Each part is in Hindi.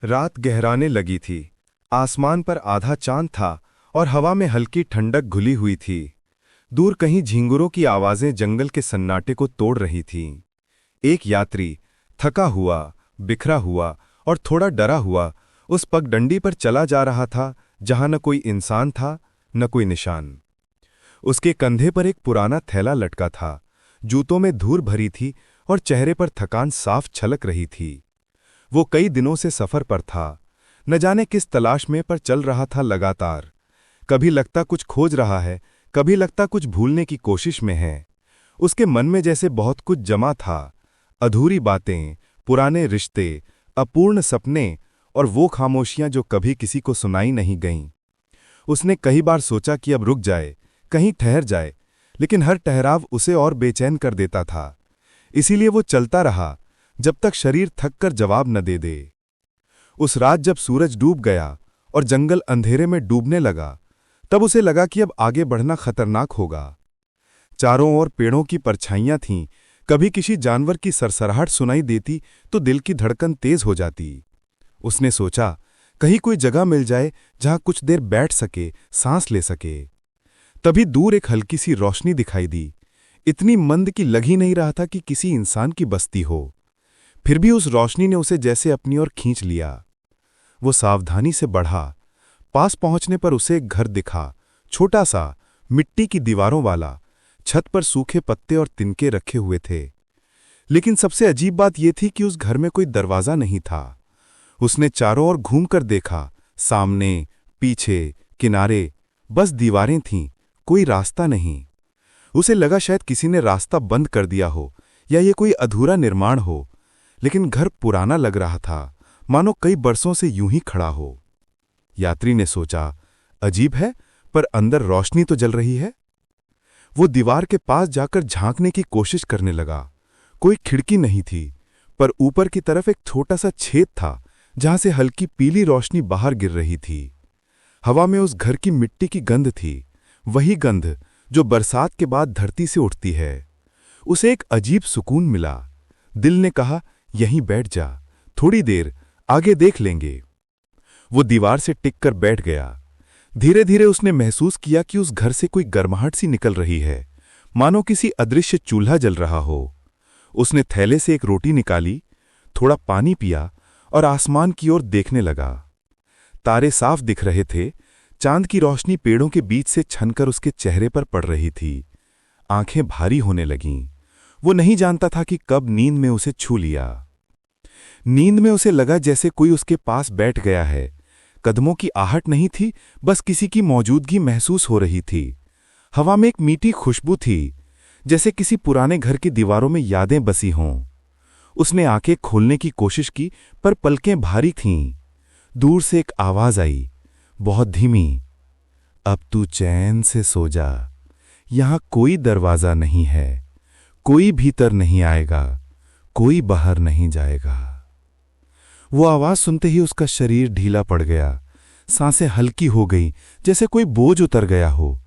रात गहराने लगी थी। आसमान पर आधा चांद था और हवा में हल्की ठंडक घुली हुई थी। दूर कहीं झींगुरों की आवाजें जंगल के सन्नाटे को तोड़ रही थीं। एक यात्री, थका हुआ, बिखरा हुआ और थोड़ा डरा हुआ, उस पगडंडी पर चला जा रहा था जहां न कोई इंसान था न कोई निशान। उसके कंधे पर एक पुराना थैला लटका था, जूतों में धूल भरी थी और चेहरे पर थकान साफ छलक रही थी। वो कई दिनों से सफर पर था, न जाने किस तलाश में पर चल रहा था लगातार। कभी लगता कुछ खोज रहा है, कभी लगता कुछ भूलने की कोशिश में है। उसके मन में जैसे बहुत कुछ जमा था, अधूरी बातें, पुराने रिश्ते, अपूर्ण सपने और वो खामोशियां जो कभी किसी को सुनाई नहीं गईं। उसने कई बार सोचा कि अब रुक जाए, कहीं ठहर जाए, लेकिन हर ठहराव उसे और बेचैन कर देता था। इसीलिए वो चलता रहा जब तक शरीर थक कर जवाब न दे दे। उस रात जब सूरज डूब गया और जंगल अंधेरे में डूबने लगा, तब उसे लगा कि अब आगे बढ़ना खतरनाक होगा। चारों ओर पेड़ों की परछाइयां थीं, कभी किसी जानवर की सरसराहट सुनाई देती तो दिल की धड़कन तेज हो जाती। उसने सोचा, कहीं कोई जगह मिल जाए जहां कुछ देर बैठ सके, सांस ले सके। तभी दूर एक हल्की सी रोशनी दिखाई दी, इतनी मंद कि लग ही नहीं रहा था कि किसी इंसान की बस्ती हो। फिर भी उस रोशनी ने उसे जैसे अपनी ओर खींच लिया। वो सावधानी से बढ़ा। पास पहुंचने पर उसे एक घर दिखा, छोटा सा, मिट्टी की दीवारों वाला। छत पर सूखे पत्ते और तिनके रखे हुए थे। लेकिन सबसे अजीब बात यह थी कि उस घर में कोई दरवाजा नहीं था। उसने चारों ओर घूमकर देखा, सामने, पीछे, किनारे, बस दीवारें थीं, कोई रास्ता नहीं। उसे लगा शायद किसी ने रास्ता बंद कर दिया हो या ये कोई अधूरा निर्माण हो। लेकिन घर पुराना लग रहा था, मानो कई बरसों से यूं ही खड़ा हो। यात्री ने सोचा, अजीब है, पर अंदर रोशनी तो जल रही है। वो दीवार के पास जाकर झांकने की कोशिश करने लगा। कोई खिड़की नहीं थी, पर ऊपर की तरफ एक छोटा सा छेद था जहां से हल्की पीली रोशनी बाहर गिर रही थी। हवा में उस घर की मिट्टी की गंध थी, वही गंध जो बरसात के बाद धरती से उठती है। उसे एक अजीब सुकून मिला। दिल ने कहा, यहीं बैठ जा, थोड़ी देर, आगे देख लेंगे। वो दीवार से टिककर बैठ गया। धीरे धीरे उसने महसूस किया कि उस घर से कोई गर्माहट सी निकल रही है, मानो किसी अदृश्य चूल्हा जल रहा हो। उसने थैले से एक रोटी निकाली, थोड़ा पानी पिया और आसमान की ओर देखने लगा। तारे साफ दिख रहे थे, चांद की रोशनी पेड़ों के बीच से छनकर उसके चेहरे पर पड़ रही थी। आंखें भारी होने लगीं। वो नहीं जानता था कि कब नींद में उसे छू लिया। नींद में उसे लगा जैसे कोई उसके पास बैठ गया है। कदमों की आहट नहीं थी, बस किसी की मौजूदगी महसूस हो रही थी। हवा में एक मीठी खुशबू थी, जैसे किसी पुराने घर की दीवारों में यादें बसी हों। उसने आंखें खोलने की कोशिश की, पर पलकें भारी थीं। दूर से एक आवाज आई, बहुत धीमी, अब तू चैन से सो जा, यहां कोई दरवाजा नहीं है, कोई भीतर नहीं आएगा, कोई बाहर नहीं जाएगा। वो आवाज सुनते ही उसका शरीर ढीला पड़ गया। सांसें हल्की हो गई, जैसे कोई बोझ उतर गया हो।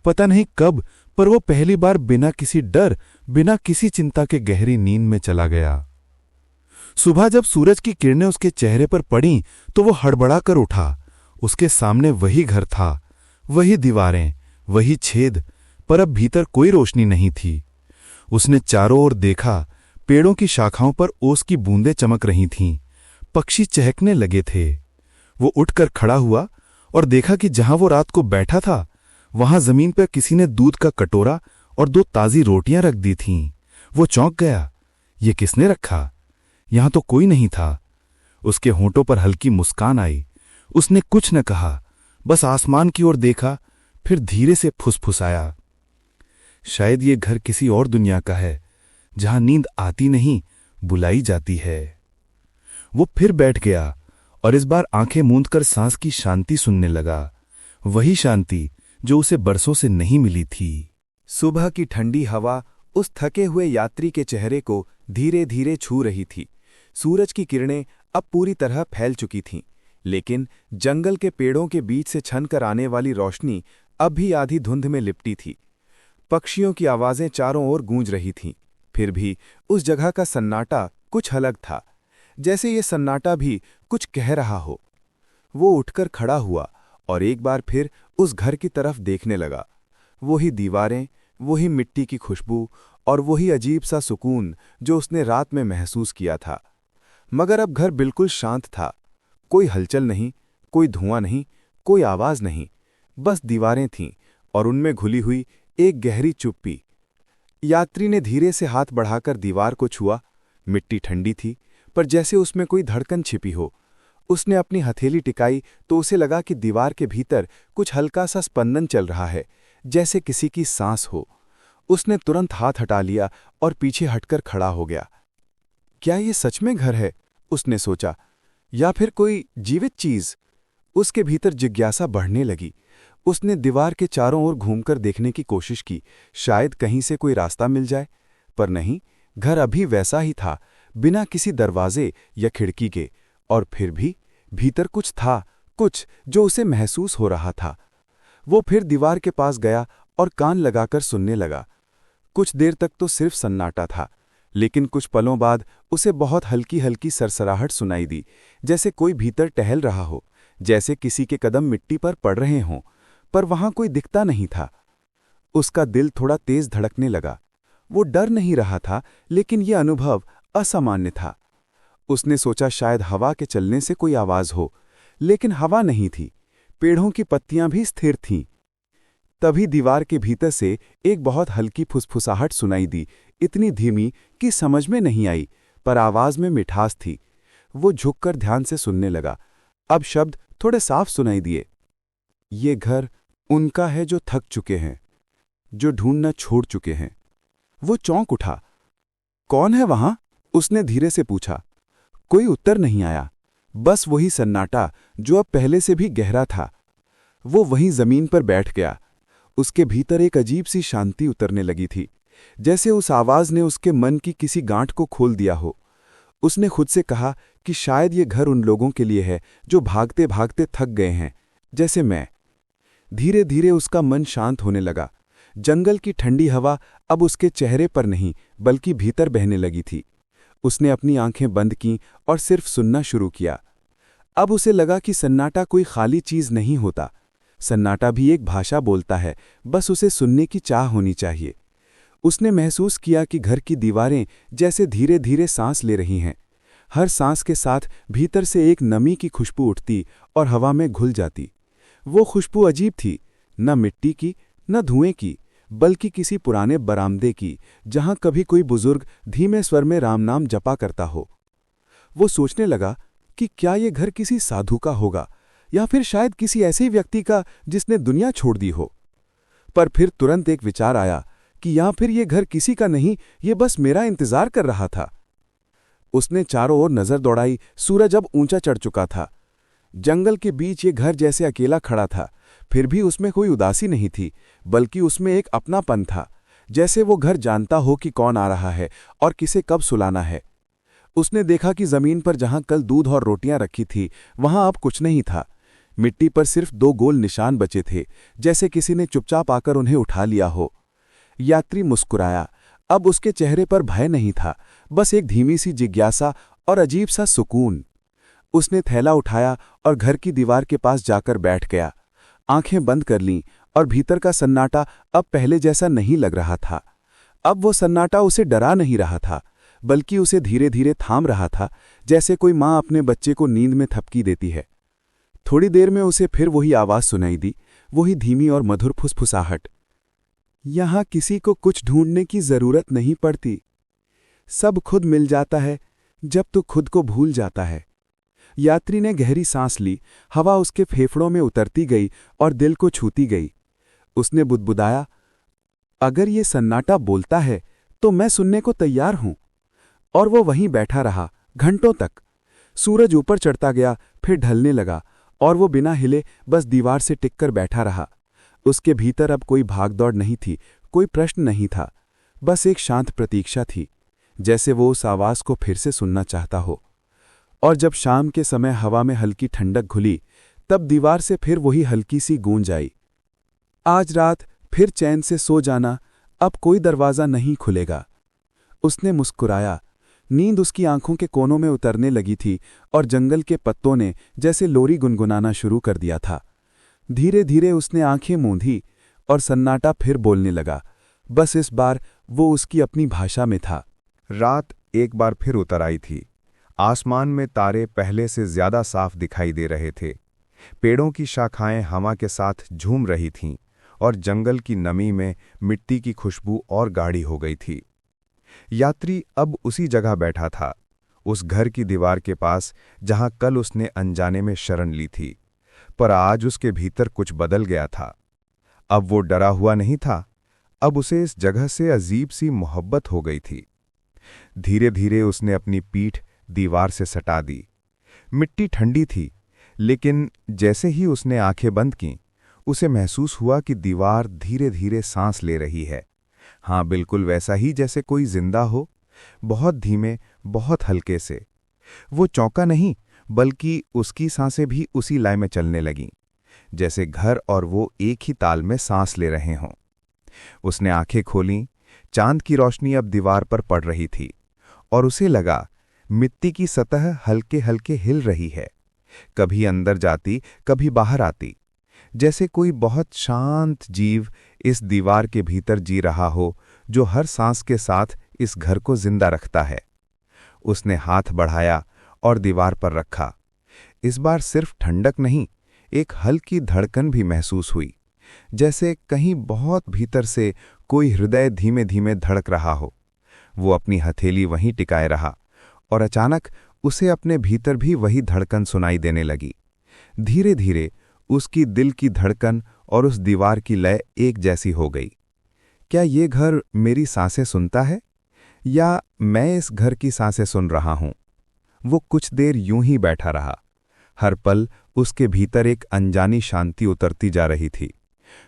पता नहीं कब, पर वो पहली बार बिना किसी डर, बिना किसी चिंता के गहरी नींद में चला गया। सुबह जब सूरज की किरणें उसके चेहरे पर पड़ीं, तो वो हड़बड़ाकर उठा। उसके सामने वही घर था, वही दीवारें, वही छेद, पर अब भीतर कोई रोशनी नहीं थी। उसने चारों ओर देखा, पेड़ों की शाखाओं पर ओस की बूंदें चमक रही थीं, पक्षी चहकने लगे थे। वो उठकर खड़ा हुआ और देखा कि जहां वो रात को बैठा था, वहां जमीन पर किसी ने दूध का कटोरा और 2 ताजी रोटियां रख दी थीं। वो चौंक गया, ये किसने रखा? यहां तो कोई नहीं था। उसके होंठों पर हल्की मुस्कान आई। उसने कुछ न कहा, बस आसमान की ओर देखा, फिर धीरे से फुसफुसाया, शायद ये घर किसी और दुनिया का है, जहां नींद आती नहीं, बुलाई जाती है। वो फिर बैठ गया और इस बार आंखें मूंदकर सांस की शांति सुनने लगा, वही शांति जो उसे बरसों से नहीं मिली थी। सुबह की ठंडी हवा उस थके हुए यात्री के चेहरे को धीरे धीरे छू रही थी। सूरज की किरणें अब पूरी तरह फैल चुकी थीं, लेकिन जंगल के पेड़ों के बीच से छनकर आने वाली रोशनी अब भी आधी धुंध में लिपटी थी। पक्षियों की आवाजें चारों ओर गूंज रही थीं, फिर भी उस जगह का सन्नाटा कुछ अलग था, जैसे ये सन्नाटा भी कुछ कह रहा हो। वो उठकर खड़ा हुआ और एक बार फिर उस घर की तरफ देखने लगा। वही दीवारें, वही मिट्टी की खुशबू और वही अजीब सा सुकून जो उसने रात में महसूस किया था। मगर अब घर बिल्कुल शांत था। कोई हलचल नहीं, कोई धुआं नहीं, कोई आवाज नहीं। बस दीवारें थीं और उनमें घुली हुई एक गहरी चुप्पी। यात्री ने धीरे से हाथ बढ़ाकर दीवार को छुआ। मिट्टी ठंडी थी, पर जैसे उसमें कोई धड़कन छिपी हो। उसने अपनी हथेली टिकाई तो उसे लगा कि दीवार के भीतर कुछ हल्का सा स्पंदन चल रहा है, जैसे किसी की सांस हो। उसने तुरंत हाथ हटा लिया और पीछे हटकर खड़ा हो गया। क्या ये सच में घर है? उसने सोचा, या फिर कोई जीवित चीज? उसके भीतर जिज्ञासा बढ़ने लगी। उसने दीवार के चारों ओर घूमकर देखने की कोशिश की, शायद कहीं से कोई रास्ता मिल जाए। पर नहीं, घर अभी वैसा ही था, बिना किसी दरवाजे या खिड़की के। और फिर भी भीतर कुछ था, कुछ जो उसे महसूस हो रहा था। वो फिर दीवार के पास गया और कान लगाकर सुनने लगा। कुछ देर तक तो सिर्फ सन्नाटा था, लेकिन कुछ पलों बाद उसे बहुत हल्की हल्की सरसराहट सुनाई दी, जैसे कोई भीतर टहल रहा हो, जैसे किसी के कदम मिट्टी पर पड़ रहे हों। पर वहां कोई दिखता नहीं था। उसका दिल थोड़ा तेज धड़कने लगा। वो डर नहीं रहा था, लेकिन यह अनुभव असामान्य था। उसने सोचा शायद हवा के चलने से कोई आवाज हो, लेकिन हवा नहीं थी। पेड़ों की पत्तियां भी स्थिर थीं। तभी दीवार के भीतर से एक बहुत हल्की फुसफुसाहट सुनाई दी, इतनी धीमी कि समझ में नहीं आई, पर आवाज में मिठास थी। वो झुककर ध्यान से सुनने लगा। अब शब्द थोड़े साफ सुनाई दिए। ये घर उनका है जो थक चुके हैं, जो ढूंढना छोड़ चुके हैं। वो चौंक उठा। कौन है वहां? उसने धीरे से पूछा। कोई उत्तर नहीं आया, बस वही सन्नाटा जो अब पहले से भी गहरा था। वो वहीं जमीन पर बैठ गया। उसके भीतर एक अजीब सी शांति उतरने लगी थी, जैसे उस आवाज ने उसके मन की किसी गांठ को खोल दिया हो। उसने खुद से कहा कि शायद ये घर उन लोगों के लिए है जो भागते भागते थक गए हैं, जैसे मैं। धीरे धीरे उसका मन शांत होने लगा। जंगल की ठंडी हवा अब उसके चेहरे पर नहीं, बल्कि भीतर बहने लगी थी। उसने अपनी आंखें बंद कीं और सिर्फ सुनना शुरू किया। अब उसे लगा कि सन्नाटा कोई खाली चीज नहीं होता। सन्नाटा भी एक भाषा बोलता है, बस उसे सुनने की चाह होनी चाहिए। उसने महसूस किया कि घर की दीवारें जैसे धीरे धीरे सांस ले रही हैं। हर सांस के साथ भीतर से एक नमी की खुशबू उठती और हवा में घुल जाती। वो खुशबू अजीब थी, न मिट्टी की, न धुएं की, बल्कि किसी पुराने बरामदे की, जहां कभी कोई बुजुर्ग धीमे स्वर में राम नाम जपा करता हो। वो सोचने लगा कि क्या ये घर किसी साधु का होगा, या फिर शायद किसी ऐसे व्यक्ति का जिसने दुनिया छोड़ दी हो। पर फिर तुरंत एक विचार आया कि या फिर ये घर किसी का नहीं, ये बस मेरा इंतजार कर रहा था। उसने चारों ओर नजर दौड़ाई। सूरज अब ऊंचा चढ़ चुका था। जंगल के बीच ये घर जैसे अकेला खड़ा था, फिर भी उसमें कोई उदासी नहीं थी, बल्कि उसमें एक अपनापन था, जैसे वो घर जानता हो कि कौन आ रहा है और किसे कब सुलाना है। उसने देखा कि जमीन पर जहां कल दूध और रोटियां रखी थी, वहां अब कुछ नहीं था। मिट्टी पर सिर्फ 2 गोल निशान बचे थे, जैसे किसी ने चुपचाप आकर उन्हें उठा लिया हो। यात्री मुस्कुराया। अब उसके चेहरे पर भय नहीं था, बस एक धीमी सी जिज्ञासा और अजीब सा सुकून। उसने थैला उठाया और घर की दीवार के पास जाकर बैठ गया। आंखें बंद कर लीं और भीतर का सन्नाटा अब पहले जैसा नहीं लग रहा था। अब वो सन्नाटा उसे डरा नहीं रहा था, बल्कि उसे धीरे धीरे थाम रहा था, जैसे कोई माँ अपने बच्चे को नींद में थपकी देती है। थोड़ी देर में उसे फिर वही आवाज सुनाई दी, वही धीमी और मधुर फुसफुसाहट। यहां किसी को कुछ ढूंढने की जरूरत नहीं पड़ती। सब खुद मिल जाता है जब तू खुद को भूल जाता है। यात्री ने गहरी सांस ली। हवा उसके फेफड़ों में उतरती गई और दिल को छूती गई। उसने बुदबुदाया, अगर ये सन्नाटा बोलता है तो मैं सुनने को तैयार हूं। और वो वहीं बैठा रहा घंटों तक। सूरज ऊपर चढ़ता गया, फिर ढलने लगा, और वो बिना हिले बस दीवार से टिककर बैठा रहा। उसके भीतर अब कोई भागदौड़ नहीं थी, कोई प्रश्न नहीं था, बस एक शांत प्रतीक्षा थी, जैसे वो उस आवाज को फिर से सुनना चाहता हो। और जब शाम के समय हवा में हल्की ठंडक घुली, तब दीवार से फिर वही हल्की सी गूंज आई, आज रात फिर चैन से सो जाना, अब कोई दरवाजा नहीं खुलेगा। उसने मुस्कुराया, नींद उसकी आंखों के कोनों में उतरने लगी थी और जंगल के पत्तों ने जैसे लोरी गुनगुनाना शुरू कर दिया था। धीरे धीरे उसने आंखें मूंधी और सन्नाटा फिर बोलने लगा। बस इस बार वो उसकी अपनी भाषा में था। रात एक बार फिर उतर आई थी। आसमान में तारे पहले से ज्यादा साफ दिखाई दे रहे थे। पेड़ों की शाखाएं हवा के साथ झूम रही थीं और जंगल की नमी में मिट्टी की खुशबू और गाढ़ी हो गई थी। यात्री अब उसी जगह बैठा था, उस घर की दीवार के पास जहां कल उसने अनजाने में शरण ली थी। पर आज उसके भीतर कुछ बदल गया था। अब वो डरा हुआ नहीं था, अब उसे इस जगह से अजीब सी मोहब्बत हो गई थी। धीरे धीरे उसने अपनी पीठ दीवार से सटा दी। मिट्टी ठंडी थी, लेकिन जैसे ही उसने आंखें बंद कीं, उसे महसूस हुआ कि दीवार धीरे धीरे सांस ले रही है। हाँ, बिल्कुल वैसा ही जैसे कोई जिंदा हो, बहुत धीमे, बहुत हल्के से। वो चौंका नहीं, बल्कि उसकी सांसें भी उसी लय में चलने लगीं, जैसे घर और वो एक ही ताल में सांस ले रहे हों। उसने आंखें खोलीं। चांद की रोशनी अब दीवार पर पड़ रही थी और उसे लगा मिट्टी की सतह हल्के हल्के हिल रही है, कभी अंदर जाती, कभी बाहर आती, जैसे कोई बहुत शांत जीव इस दीवार के भीतर जी रहा हो, जो हर सांस के साथ इस घर को जिंदा रखता है। उसने हाथ बढ़ाया और दीवार पर रखा। इस बार सिर्फ ठंडक नहीं, एक हल्की धड़कन भी महसूस हुई, जैसे कहीं बहुत भीतर से कोई हृदय धीमे धीमे धड़क रहा हो। वो अपनी हथेली वहीं टिकाए रहा और अचानक उसे अपने भीतर भी वही धड़कन सुनाई देने लगी। धीरे धीरे उसकी दिल की धड़कन और उस दीवार की लय एक जैसी हो गई। क्या ये घर मेरी सांसें सुनता है, या मैं इस घर की सांसें सुन रहा हूं? वो कुछ देर यूं ही बैठा रहा। हर पल उसके भीतर एक अनजानी शांति उतरती जा रही थी।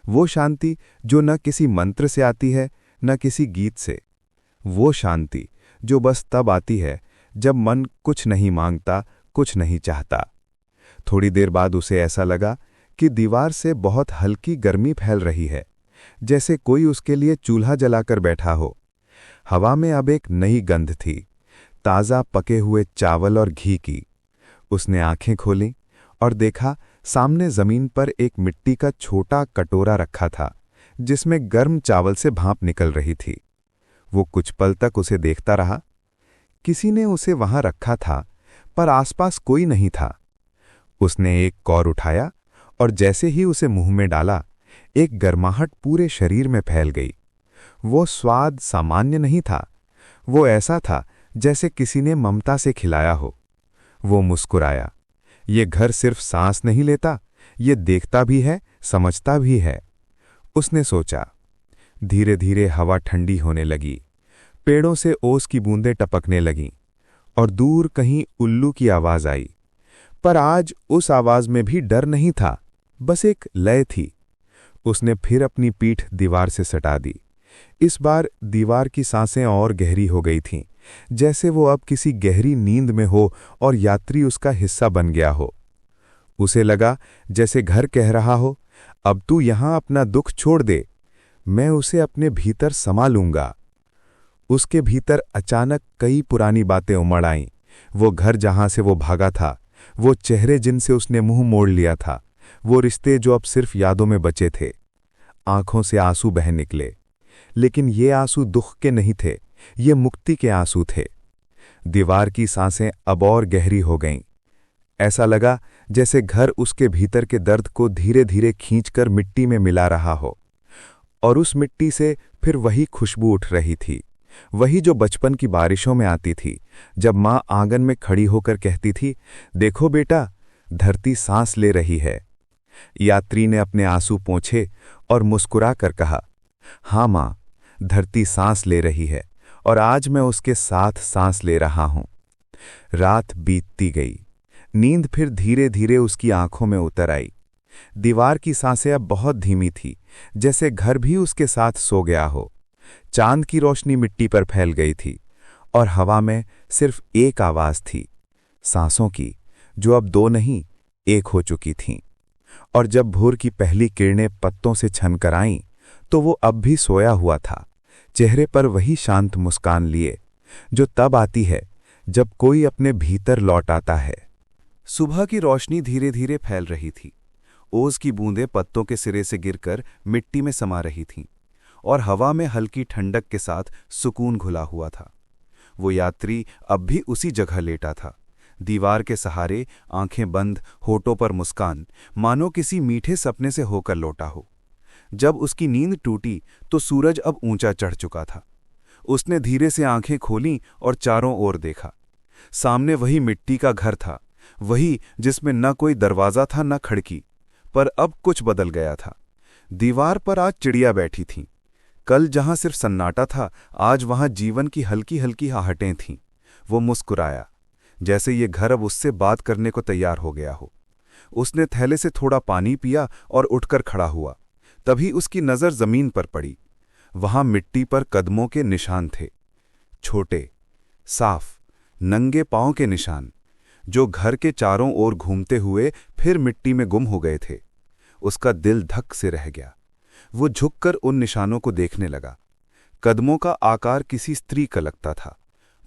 वो शांति जो न किसी मंत्र से आती है, न किसी गीत से। वो शांति जो बस तब आती है जब मन कुछ नहीं मांगता, कुछ नहीं चाहता। थोड़ी देर बाद उसे ऐसा लगा कि दीवार से बहुत हल्की गर्मी फैल रही है, जैसे कोई उसके लिए चूल्हा जलाकर बैठा हो। हवा में अब एक नई गंध थी, ताज़ा पके हुए चावल और घी की। उसने आंखें खोलीं और देखा सामने जमीन पर एक मिट्टी का छोटा कटोरा रखा था, जिसमें गर्म चावल से भाप निकल रही थी। वो कुछ पल तक उसे देखता रहा। किसी ने उसे वहां रखा था, पर आसपास कोई नहीं था। उसने एक कौर उठाया और जैसे ही उसे मुंह में डाला, एक गर्माहट पूरे शरीर में फैल गई। वो स्वाद सामान्य नहीं था, वो ऐसा था जैसे किसी ने ममता से खिलाया हो। वो मुस्कुराया। ये घर सिर्फ सांस नहीं लेता, ये देखता भी है, समझता भी है, उसने सोचा। धीरे धीरे हवा ठंडी होने लगी, पेड़ों से ओस की बूंदें टपकने लगीं और दूर कहीं उल्लू की आवाज आई। पर आज उस आवाज में भी डर नहीं था, बस एक लय थी। उसने फिर अपनी पीठ दीवार से सटा दी। इस बार दीवार की सांसें और गहरी हो गई थीं, जैसे वो अब किसी गहरी नींद में हो और यात्री उसका हिस्सा बन गया हो। उसे लगा जैसे घर कह रहा हो, अब तू यहां अपना दुख छोड़ दे, मैं उसे अपने भीतर समा लूंगा। उसके भीतर अचानक कई पुरानी बातें उमड़ आईं। वो घर जहां से वो भागा था, वो चेहरे जिनसे उसने मुंह मोड़ लिया था, वो रिश्ते जो अब सिर्फ यादों में बचे थे। आंखों से आंसू बह निकले, लेकिन ये आंसू दुख के नहीं थे, ये मुक्ति के आंसू थे। दीवार की सांसें अब और गहरी हो गईं। ऐसा लगा जैसे घर उसके भीतर के दर्द को धीरे धीरे खींचकर मिट्टी में मिला रहा हो, और उस मिट्टी से फिर वही खुशबू उठ रही थी, वही जो बचपन की बारिशों में आती थी, जब माँ आंगन में खड़ी होकर कहती थी, देखो बेटा, धरती सांस ले रही है। यात्री ने अपने आंसू पोंछे और मुस्कुरा कर कहा, हाँ माँ, धरती सांस ले रही है और आज मैं उसके साथ सांस ले रहा हूं। रात बीतती गई। नींद फिर धीरे धीरे उसकी आंखों में उतर आई। दीवार की सांसें अब बहुत धीमी थी, जैसे घर भी उसके साथ सो गया हो। चांद की रोशनी मिट्टी पर फैल गई थी और हवा में सिर्फ एक आवाज थी, सांसों की, जो अब दो नहीं, एक हो चुकी थीं। और जब भोर की पहली किरणें पत्तों से छनकर आईं, तो वो अब भी सोया हुआ था, चेहरे पर वही शांत मुस्कान लिए, जो तब आती है जब कोई अपने भीतर लौट आता है। सुबह की रोशनी धीरे धीरे फैल रही थी। ओस की बूंदें पत्तों के सिरे से गिरकर मिट्टी में समा रही थीं और हवा में हल्की ठंडक के साथ सुकून घुला हुआ था। वो यात्री अब भी उसी जगह लेटा था, दीवार के सहारे, आंखें बंद, होठों पर मुस्कान, मानो किसी मीठे सपने से होकर लौटा हो। जब उसकी नींद टूटी तो सूरज अब ऊंचा चढ़ चुका था। उसने धीरे से आंखें खोलीं और चारों ओर देखा। सामने वही मिट्टी का घर था, वही जिसमें न कोई दरवाजा था न खिड़की। पर अब कुछ बदल गया था। दीवार पर आज चिड़िया बैठी थीं। कल जहां सिर्फ सन्नाटा था, आज वहां जीवन की हल्की हल्की आहटें थीं। वो मुस्कुराया, जैसे ये घर अब उससे बात करने को तैयार हो गया हो। उसने थैले से थोड़ा पानी पिया और उठकर खड़ा हुआ। तभी उसकी नज़र जमीन पर पड़ी। वहां मिट्टी पर कदमों के निशान थे, छोटे, साफ, नंगे पांव के निशान, जो घर के चारों ओर घूमते हुए फिर मिट्टी में गुम हो गए थे। उसका दिल धक से रह गया। वो झुककर उन निशानों को देखने लगा। कदमों का आकार किसी स्त्री का लगता था,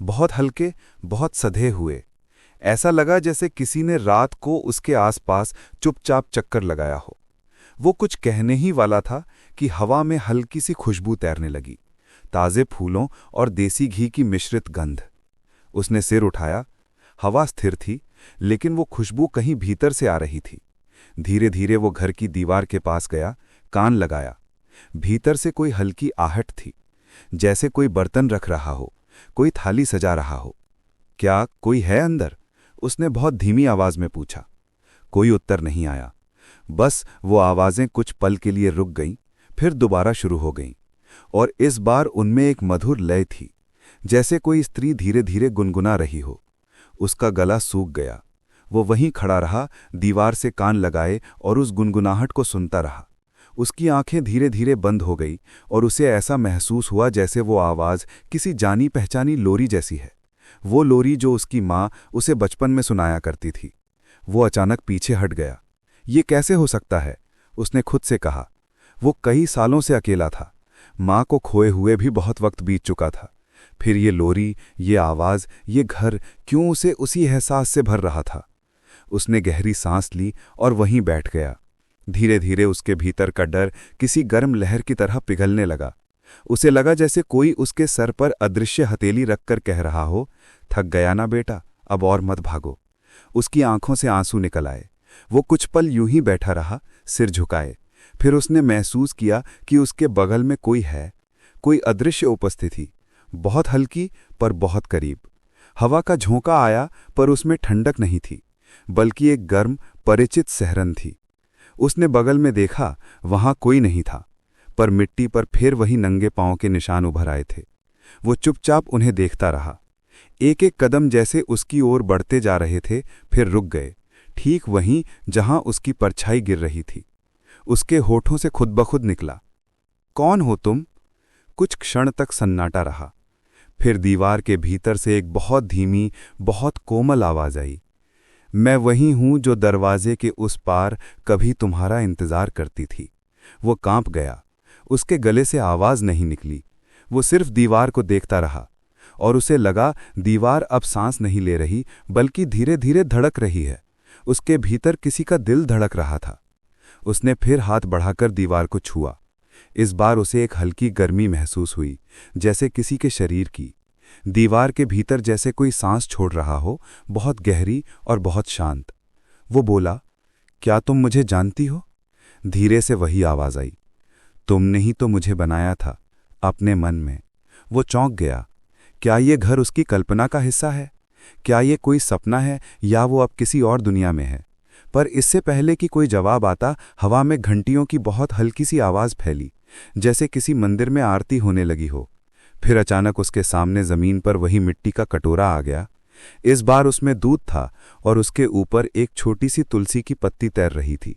बहुत हल्के, बहुत सधे हुए। ऐसा लगा जैसे किसी ने रात को उसके आसपास चुपचाप चक्कर लगाया हो। वो कुछ कहने ही वाला था कि हवा में हल्की सी खुशबू तैरने लगी, ताज़े फूलों और देसी घी की मिश्रित गंध। उसने सिर उठाया। हवा स्थिर थी, लेकिन वो खुशबू कहीं भीतर से आ रही थी। धीरे धीरे वो घर की दीवार के पास गया, कान लगाया। भीतर से कोई हल्की आहट थी, जैसे कोई बर्तन रख रहा हो, कोई थाली सजा रहा हो। क्या कोई है अंदर? उसने बहुत धीमी आवाज में पूछा। कोई उत्तर नहीं आया। बस वो आवाजें कुछ पल के लिए रुक गईं, फिर दोबारा शुरू हो गईं, और इस बार उनमें एक मधुर लय थी, जैसे कोई स्त्री धीरे धीरे गुनगुना रही हो। उसका गला सूख गया। वो वहीं खड़ा रहा, दीवार से कान लगाए, और उस गुनगुनाहट को सुनता रहा। उसकी आंखें धीरे धीरे बंद हो गई और उसे ऐसा महसूस हुआ जैसे वो आवाज़ किसी जानी पहचानी लोरी जैसी है, वो लोरी जो उसकी माँ उसे बचपन में सुनाया करती थी। वो अचानक पीछे हट गया। ये कैसे हो सकता है? उसने खुद से कहा। वो कई सालों से अकेला था, माँ को खोए हुए भी बहुत वक्त बीत चुका था। फिर ये लोरी, ये आवाज़, ये घर क्यों उसे उसी एहसास से भर रहा था? उसने गहरी सांस ली और वहीं बैठ गया। धीरे धीरे उसके भीतर का डर किसी गर्म लहर की तरह पिघलने लगा। उसे लगा जैसे कोई उसके सर पर अदृश्य हथेली रखकर कह रहा हो, थक गया ना बेटा, अब और मत भागो। उसकी आंखों से आंसू निकल आए। वो कुछ पल यूं ही बैठा रहा, सिर झुकाए। फिर उसने महसूस किया कि उसके बगल में कोई है, कोई अदृश्य उपस्थिति, बहुत हल्की पर बहुत करीब। हवा का झोंका आया, पर उसमें ठंडक नहीं थी, बल्कि एक गर्म, परिचित सहरन थी। उसने बगल में देखा, वहां कोई नहीं था, पर मिट्टी पर फिर वही नंगे पांव के निशान उभर आए थे। वो चुपचाप उन्हें देखता रहा। एक एक कदम जैसे उसकी ओर बढ़ते जा रहे थे, फिर रुक गए, ठीक वहीं जहां उसकी परछाई गिर रही थी। उसके होठों से खुद ब खुद निकला, कौन हो तुम? कुछ क्षण तक सन्नाटा रहा। फिर दीवार के भीतर से एक बहुत धीमी, बहुत कोमल आवाज आई, मैं वही हूं जो दरवाजे के उस पार कभी तुम्हारा इंतजार करती थी। वो कांप गया। उसके गले से आवाज नहीं निकली। वो सिर्फ दीवार को देखता रहा, और उसे लगा दीवार अब सांस नहीं ले रही, बल्कि धीरे धीरे धड़क रही है। उसके भीतर किसी का दिल धड़क रहा था। उसने फिर हाथ बढ़ाकर दीवार को छुआ। इस बार उसे एक हल्की गर्मी महसूस हुई, जैसे किसी के शरीर की। दीवार के भीतर जैसे कोई सांस छोड़ रहा हो, बहुत गहरी और बहुत शांत। वो बोला, क्या तुम मुझे जानती हो? धीरे से वही आवाज आई, तुमने ही तो मुझे बनाया था अपने मन में। वो चौंक गया। क्या ये घर उसकी कल्पना का हिस्सा है? क्या ये कोई सपना है, या वो अब किसी और दुनिया में है? पर इससे पहले कि कोई जवाब आता, हवा में घंटियों की बहुत हल्की सी आवाज फैली, जैसे किसी मंदिर में आरती होने लगी हो। फिर अचानक उसके सामने जमीन पर वही मिट्टी का कटोरा आ गया। इस बार उसमें दूध था, और उसके ऊपर एक छोटी सी तुलसी की पत्ती तैर रही थी।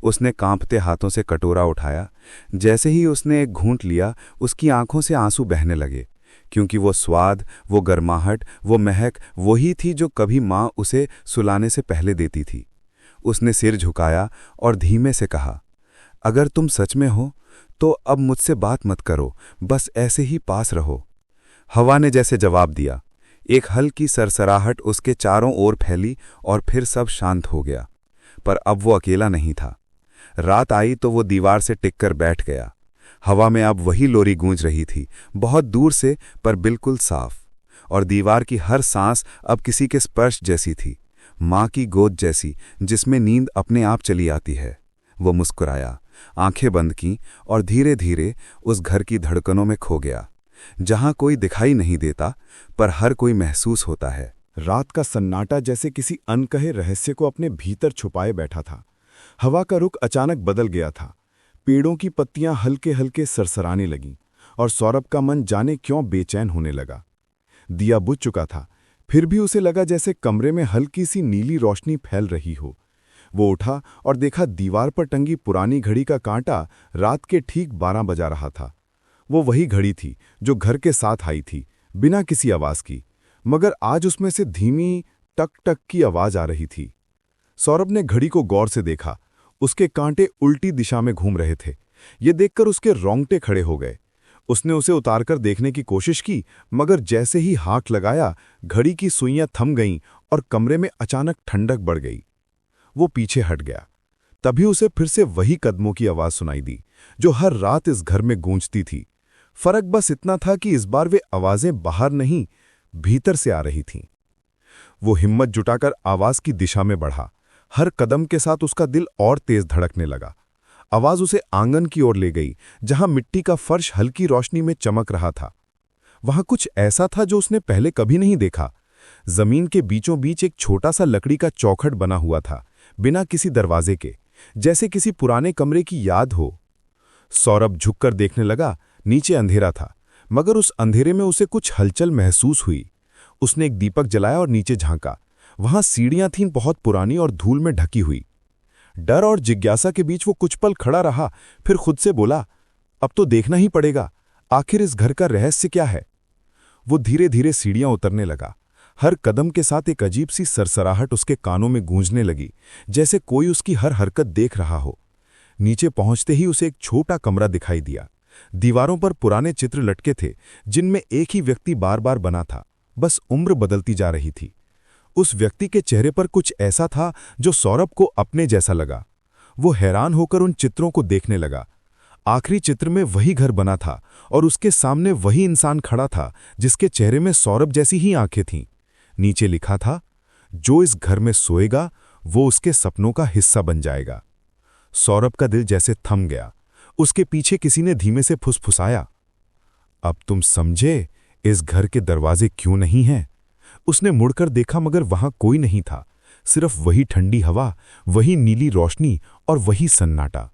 उसने कांपते हाथों से कटोरा उठाया। जैसे ही उसने एक घूंट लिया, उसकी आंखों से आंसू बहने लगे, क्योंकि वो स्वाद, वो गर्माहट, वो महक वही थी जो कभी माँ उसे सुलाने से पहले देती थी। उसने सिर झुकाया और धीमे से कहा, अगर तुम सच में हो तो अब मुझसे बात मत करो, बस ऐसे ही पास रहो। हवा ने जैसे जवाब दिया। एक हल्की सरसराहट उसके चारों ओर फैली और फिर सब शांत हो गया। पर अब वो अकेला नहीं था। रात आई तो वो दीवार से टिककर बैठ गया। हवा में अब वही लोरी गूंज रही थी, बहुत दूर से पर बिल्कुल साफ। और दीवार की हर सांस अब किसी के स्पर्श जैसी थी, माँ की गोद जैसी जिसमें नींद अपने आप चली आती है। वो मुस्कुराया, आंखें बंद की और धीरे धीरे उस घर की धड़कनों में खो गया, जहां कोई दिखाई नहीं देता पर हर कोई महसूस होता है। रात का सन्नाटा जैसे किसी अनकहे रहस्य को अपने भीतर छुपाए बैठा था। हवा का रुख अचानक बदल गया था। पेड़ों की पत्तियां हल्के हल्के सरसराने लगीं और सौरभ का मन जाने क्यों बेचैन होने लगा। दिया बुझ चुका था, फिर भी उसे लगा जैसे कमरे में हल्की सी नीली रोशनी फैल रही हो। वो उठा और देखा दीवार पर टंगी पुरानी घड़ी का कांटा रात के ठीक 12 बजा रहा था। वो वही घड़ी थी जो घर के साथ आई थी, बिना किसी आवाज की, मगर आज उसमें से धीमी टक टक की आवाज आ रही थी। सौरभ ने घड़ी को गौर से देखा। उसके कांटे उल्टी दिशा में घूम रहे थे। ये देखकर उसके रोंगटे खड़े हो गए। उसने उसे उतारकर देखने की कोशिश की, मगर जैसे ही हाथ लगाया, घड़ी की सुइयां थम गईं और कमरे में अचानक ठंडक बढ़ गई। वो पीछे हट गया। तभी उसे फिर से वही कदमों की आवाज सुनाई दी, जो हर रात इस घर में गूंजती थी। फर्क बस इतना था कि इस बार वे आवाजें बाहर नहीं, भीतर से आ रही थीं। वो हिम्मत जुटाकर आवाज की दिशा में बढ़ा। हर कदम के साथ उसका दिल और तेज धड़कने लगा। आवाज उसे आंगन की ओर ले गई, जहां मिट्टी का फर्श हल्की रोशनी में चमक रहा था। वहां कुछ ऐसा था जो उसने पहले कभी नहीं देखा। जमीन के बीचों बीच एक छोटा सा लकड़ी का चौखट बना हुआ था, बिना किसी दरवाजे के, जैसे किसी पुराने कमरे की याद हो। सौरभ झुककर देखने लगा। नीचे अंधेरा था, मगर उस अंधेरे में उसे कुछ हलचल महसूस हुई। उसने एक दीपक जलाया और नीचे झांका। वहां सीढ़ियां थीं, बहुत पुरानी और धूल में ढकी हुई। डर और जिज्ञासा के बीच वो कुछ पल खड़ा रहा, फिर खुद से बोला, अब तो देखना ही पड़ेगा, आखिर इस घर का रहस्य क्या है। वो धीरे धीरे सीढ़ियां उतरने लगा। हर कदम के साथ एक अजीब सी सरसराहट उसके कानों में गूंजने लगी, जैसे कोई उसकी हर हरकत देख रहा हो। नीचे पहुंचते ही उसे एक छोटा कमरा दिखाई दिया। दीवारों पर पुराने चित्र लटके थे, जिनमें एक ही व्यक्ति बार बार बना था, बस उम्र बदलती जा रही थी। उस व्यक्ति के चेहरे पर कुछ ऐसा था जो सौरभ को अपने जैसा लगा। वो हैरान होकर उन चित्रों को देखने लगा। आखिरी चित्र में वही घर बना था और उसके सामने वही इंसान खड़ा था, जिसके चेहरे में सौरभ जैसी ही आंखें थीं। नीचे लिखा था, जो इस घर में सोएगा वो उसके सपनों का हिस्सा बन जाएगा। सौरभ का दिल जैसे थम गया। उसके पीछे किसी ने धीमे से फुसफुसाया, अब तुम समझे इस घर के दरवाजे क्यों नहीं हैं। उसने मुड़कर देखा, मगर वहां कोई नहीं था, सिर्फ वही ठंडी हवा, वही नीली रोशनी और वही सन्नाटा।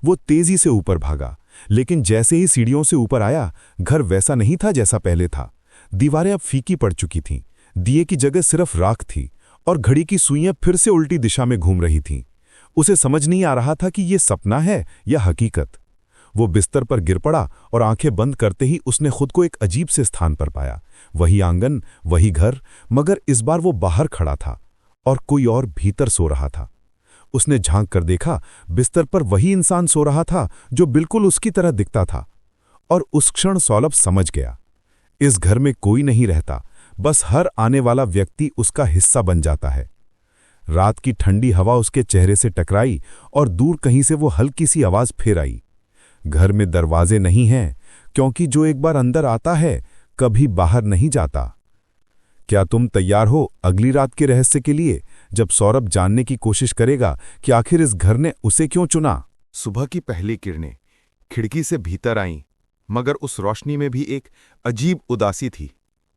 वो तेजी से ऊपर भागा, लेकिन जैसे ही सीढ़ियों से ऊपर आया, घर वैसा नहीं था जैसा पहले था। दीवारें अब फीकी पड़ चुकी थीं, दिए की जगह सिर्फ राख थी और घड़ी की सुइयां फिर से उल्टी दिशा में घूम रही थीं। उसे समझ नहीं आ रहा था कि ये सपना है या हकीकत। वो बिस्तर पर गिर पड़ा और आंखें बंद करते ही उसने खुद को एक अजीब से स्थान पर पाया। वही आंगन, वही घर, मगर इस बार वो बाहर खड़ा था और कोई और भीतर सो रहा था। उसने झांक कर देखा, बिस्तर पर वही इंसान सो रहा था जो बिल्कुल उसकी तरह दिखता था। और उस क्षण सौरभ समझ गया, इस घर में कोई नहीं रहता, बस हर आने वाला व्यक्ति उसका हिस्सा बन जाता है। रात की ठंडी हवा उसके चेहरे से टकराई और दूर कहीं से वो हल्की सी आवाज फिर आई, घर में दरवाजे नहीं हैं, क्योंकि जो एक बार अंदर आता है कभी बाहर नहीं जाता। क्या तुम तैयार हो अगली रात के रहस्य के लिए, जब सौरभ जानने की कोशिश करेगा कि आखिर इस घर ने उसे क्यों चुना। सुबह की पहली किरणें खिड़की से भीतर आईं, मगर उस रोशनी में भी एक अजीब उदासी थी।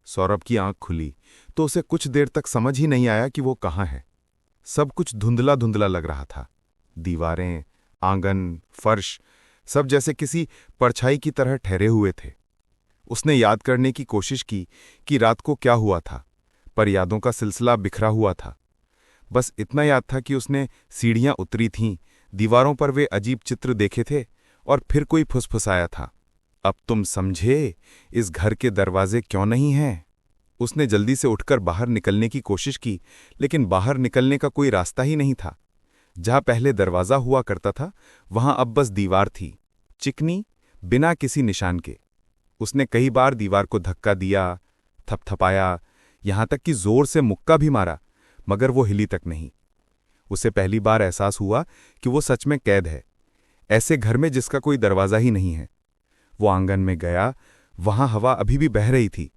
सौरभ की आंख खुली तो उसे कुछ देर तक समझ ही नहीं आया कि वो कहाँ है। सब कुछ धुंधला धुंधला लग रहा था। दीवारें, आंगन, फर्श, सब जैसे किसी परछाई की तरह ठहरे हुए थे। उसने याद करने की कोशिश की कि रात को क्या हुआ था, पर यादों का सिलसिला बिखरा हुआ था। बस इतना याद था कि उसने सीढ़ियां उतरी थीं, दीवारों पर वे अजीब चित्र देखे थे और फिर कोई फुसफुसाया था, अब तुम समझे इस घर के दरवाजे क्यों नहीं हैं। उसने जल्दी से उठकर बाहर निकलने की कोशिश की, लेकिन बाहर निकलने का कोई रास्ता ही नहीं था। जहां पहले दरवाजा हुआ करता था, वहां अब बस दीवार थी, चिकनी, बिना किसी निशान के। उसने कई बार दीवार को धक्का दिया, थपथपाया, यहां तक कि जोर से मुक्का भी मारा, मगर वो हिली तक नहीं। उसे पहली बार एहसास हुआ कि वो सच में कैद है, ऐसे घर में जिसका कोई दरवाजा ही नहीं है। वो आंगन में गया, वहां हवा अभी भी बह रही थी,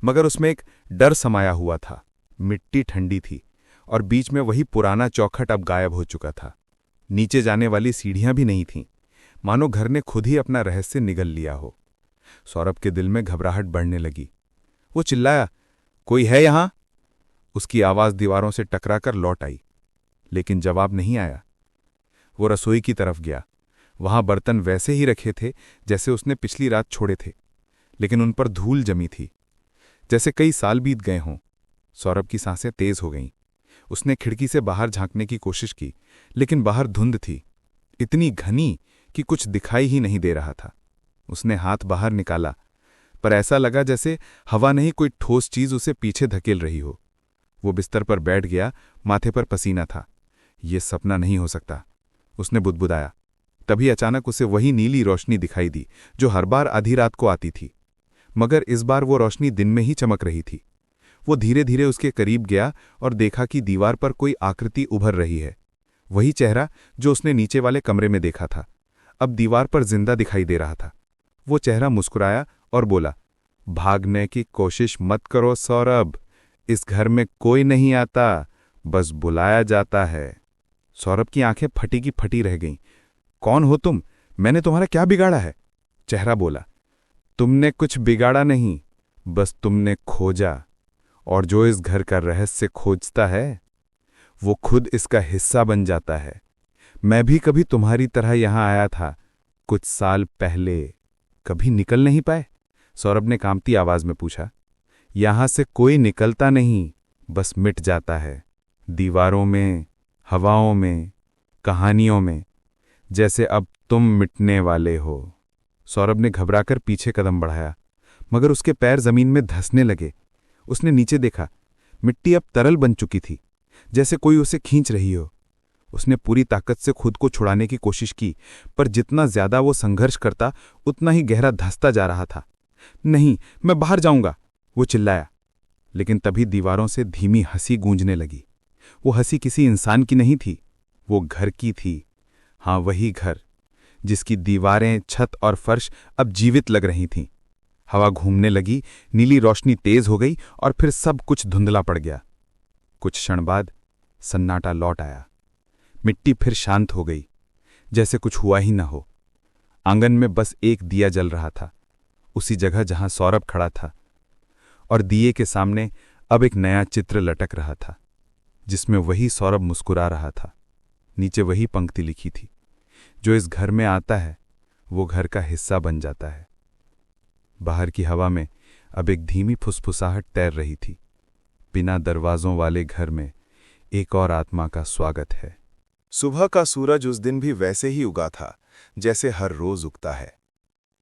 मगर उसमें एक डर समाया हुआ था। मिट्टी ठंडी थी और बीच में वही पुराना चौखट अब गायब हो चुका था। नीचे जाने वाली सीढ़ियां भी नहीं थीं, मानो घर ने खुद ही अपना रहस्य निगल लिया हो। सौरभ के दिल में घबराहट बढ़ने लगी। वो चिल्लाया, कोई है यहां? उसकी आवाज दीवारों से टकराकर लौट आई, लेकिन जवाब नहीं आया। वो रसोई की तरफ गया। वहां बर्तन वैसे ही रखे थे जैसे उसने पिछली रात छोड़े थे, लेकिन उन पर धूल जमी थी, जैसे कई साल बीत गए हों। सौरभ की सांसें तेज हो गईं। उसने खिड़की से बाहर झांकने की कोशिश की, लेकिन बाहर धुंध थी, इतनी घनी कि कुछ दिखाई ही नहीं दे रहा था। उसने हाथ बाहर निकाला, पर ऐसा लगा जैसे हवा नहीं, कोई ठोस चीज उसे पीछे धकेल रही हो। वो बिस्तर पर बैठ गया, माथे पर पसीना था। ये सपना नहीं हो सकता, उसने बुदबुदाया। तभी अचानक उसे वही नीली रोशनी दिखाई दी जो हर बार आधी रात को आती थी, मगर इस बार वो रोशनी दिन में ही चमक रही थी। वो धीरे धीरे उसके करीब गया और देखा कि दीवार पर कोई आकृति उभर रही है। वही चेहरा जो उसने नीचे वाले कमरे में देखा था, अब दीवार पर जिंदा दिखाई दे रहा था। वो चेहरा मुस्कुराया और बोला, भागने की कोशिश मत करो सौरभ, इस घर में कोई नहीं आता, बस बुलाया जाता है। सौरभ की आंखें फटी की फटी रह गईं। कौन हो तुम? मैंने तुम्हारा क्या बिगाड़ा है? चेहरा बोला, तुमने कुछ बिगाड़ा नहीं, बस तुमने खोजा, और जो इस घर का रहस्य खोजता है वो खुद इसका हिस्सा बन जाता है। मैं भी कभी तुम्हारी तरह यहां आया था, कुछ साल पहले। कभी निकल नहीं पाए? सौरभ ने कांपती आवाज में पूछा। यहां से कोई निकलता नहीं, बस मिट जाता है, दीवारों में, हवाओं में, कहानियों में, जैसे अब तुम मिटने वाले हो। सौरभ ने घबराकर पीछे कदम बढ़ाया, मगर उसके पैर जमीन में धंसने लगे। उसने नीचे देखा, मिट्टी अब तरल बन चुकी थी, जैसे कोई उसे खींच रही हो। उसने पूरी ताकत से खुद को छुड़ाने की कोशिश की, पर जितना ज्यादा वो संघर्ष करता उतना ही गहरा धंसता जा रहा था। नहीं, मैं बाहर जाऊंगा, वो चिल्लाया। लेकिन तभी दीवारों से धीमी हंसी गूंजने लगी। वो हंसी किसी इंसान की नहीं थी, वो घर की थी। हाँ, वही घर जिसकी दीवारें, छत और फर्श अब जीवित लग रही थीं। हवा घूमने लगी, नीली रोशनी तेज हो गई और फिर सब कुछ धुंधला पड़ गया। कुछ क्षण बाद सन्नाटा लौट आया। मिट्टी फिर शांत हो गई, जैसे कुछ हुआ ही न हो। आंगन में बस एक दिया जल रहा था, उसी जगह जहां सौरभ खड़ा था, और दिए के सामने अब एक नया चित्र लटक रहा था, जिसमें वही सौरभ मुस्कुरा रहा था। नीचे वही पंक्ति लिखी थी, जो इस घर में आता है वो घर का हिस्सा बन जाता है। बाहर की हवा में अब एक धीमी फुसफुसाहट तैर रही थी। बिना दरवाजों वाले घर में एक और आत्मा का स्वागत है। सुबह का सूरज उस दिन भी वैसे ही उगा था जैसे हर रोज उगता है,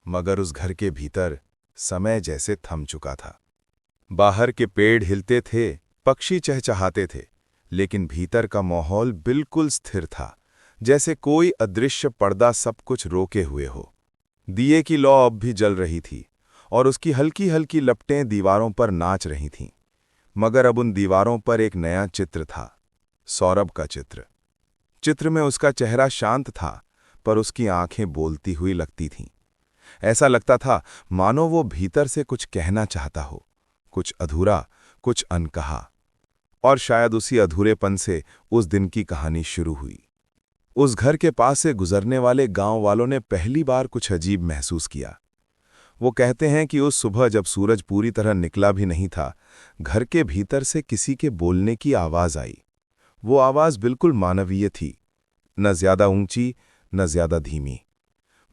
मगर उस घर के भीतर समय जैसे थम चुका था। बाहर के पेड़ हिलते थे, पक्षी चहचहाते थे, लेकिन भीतर का माहौल बिल्कुल स्थिर था, जैसे कोई अदृश्य पर्दा सब कुछ रोके हुए हो। दिए की लौ अब भी जल रही थी और उसकी हल्की हल्की लपटें दीवारों पर नाच रही थीं, मगर अब उन दीवारों पर एक नया चित्र था, सौरभ का चित्र। चित्र में उसका चेहरा शांत था, पर उसकी आंखें बोलती हुई लगती थीं। ऐसा लगता था मानो वो भीतर से कुछ कहना चाहता हो, कुछ अधूरा, कुछ अनकहा। और शायद उसी अधूरेपन से उस दिन की कहानी शुरू हुई। उस घर के पास से गुजरने वाले गांव वालों ने पहली बार कुछ अजीब महसूस किया। वो कहते हैं कि उस सुबह जब सूरज पूरी तरह निकला भी नहीं था, घर के भीतर से किसी के बोलने की आवाज आई। वो आवाज बिल्कुल मानवीय थी, न ज्यादा ऊंची न ज्यादा धीमी,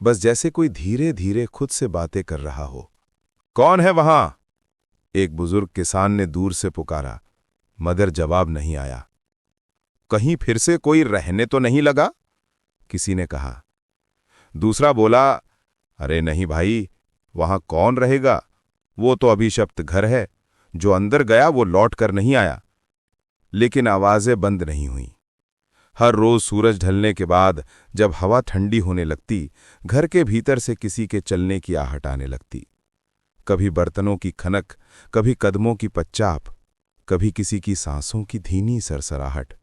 बस जैसे कोई धीरे धीरे खुद से बातें कर रहा हो। कौन है वहां? एक बुजुर्ग किसान ने दूर से पुकारा, मगर जवाब नहीं आया। कहीं फिर से कोई रहने तो नहीं लगा? किसी ने कहा। दूसरा बोला, अरे नहीं भाई, वहां कौन रहेगा, वो तो अभिशप्त घर है, जो अंदर गया वो लौट कर नहीं आया। लेकिन आवाजें बंद नहीं हुईं। हर रोज सूरज ढलने के बाद जब हवा ठंडी होने लगती, घर के भीतर से किसी के चलने की आहट आने लगती। कभी बर्तनों की खनक, कभी कदमों की पच्चाप, कभी किसी की सांसों की धीमी सरसराहट।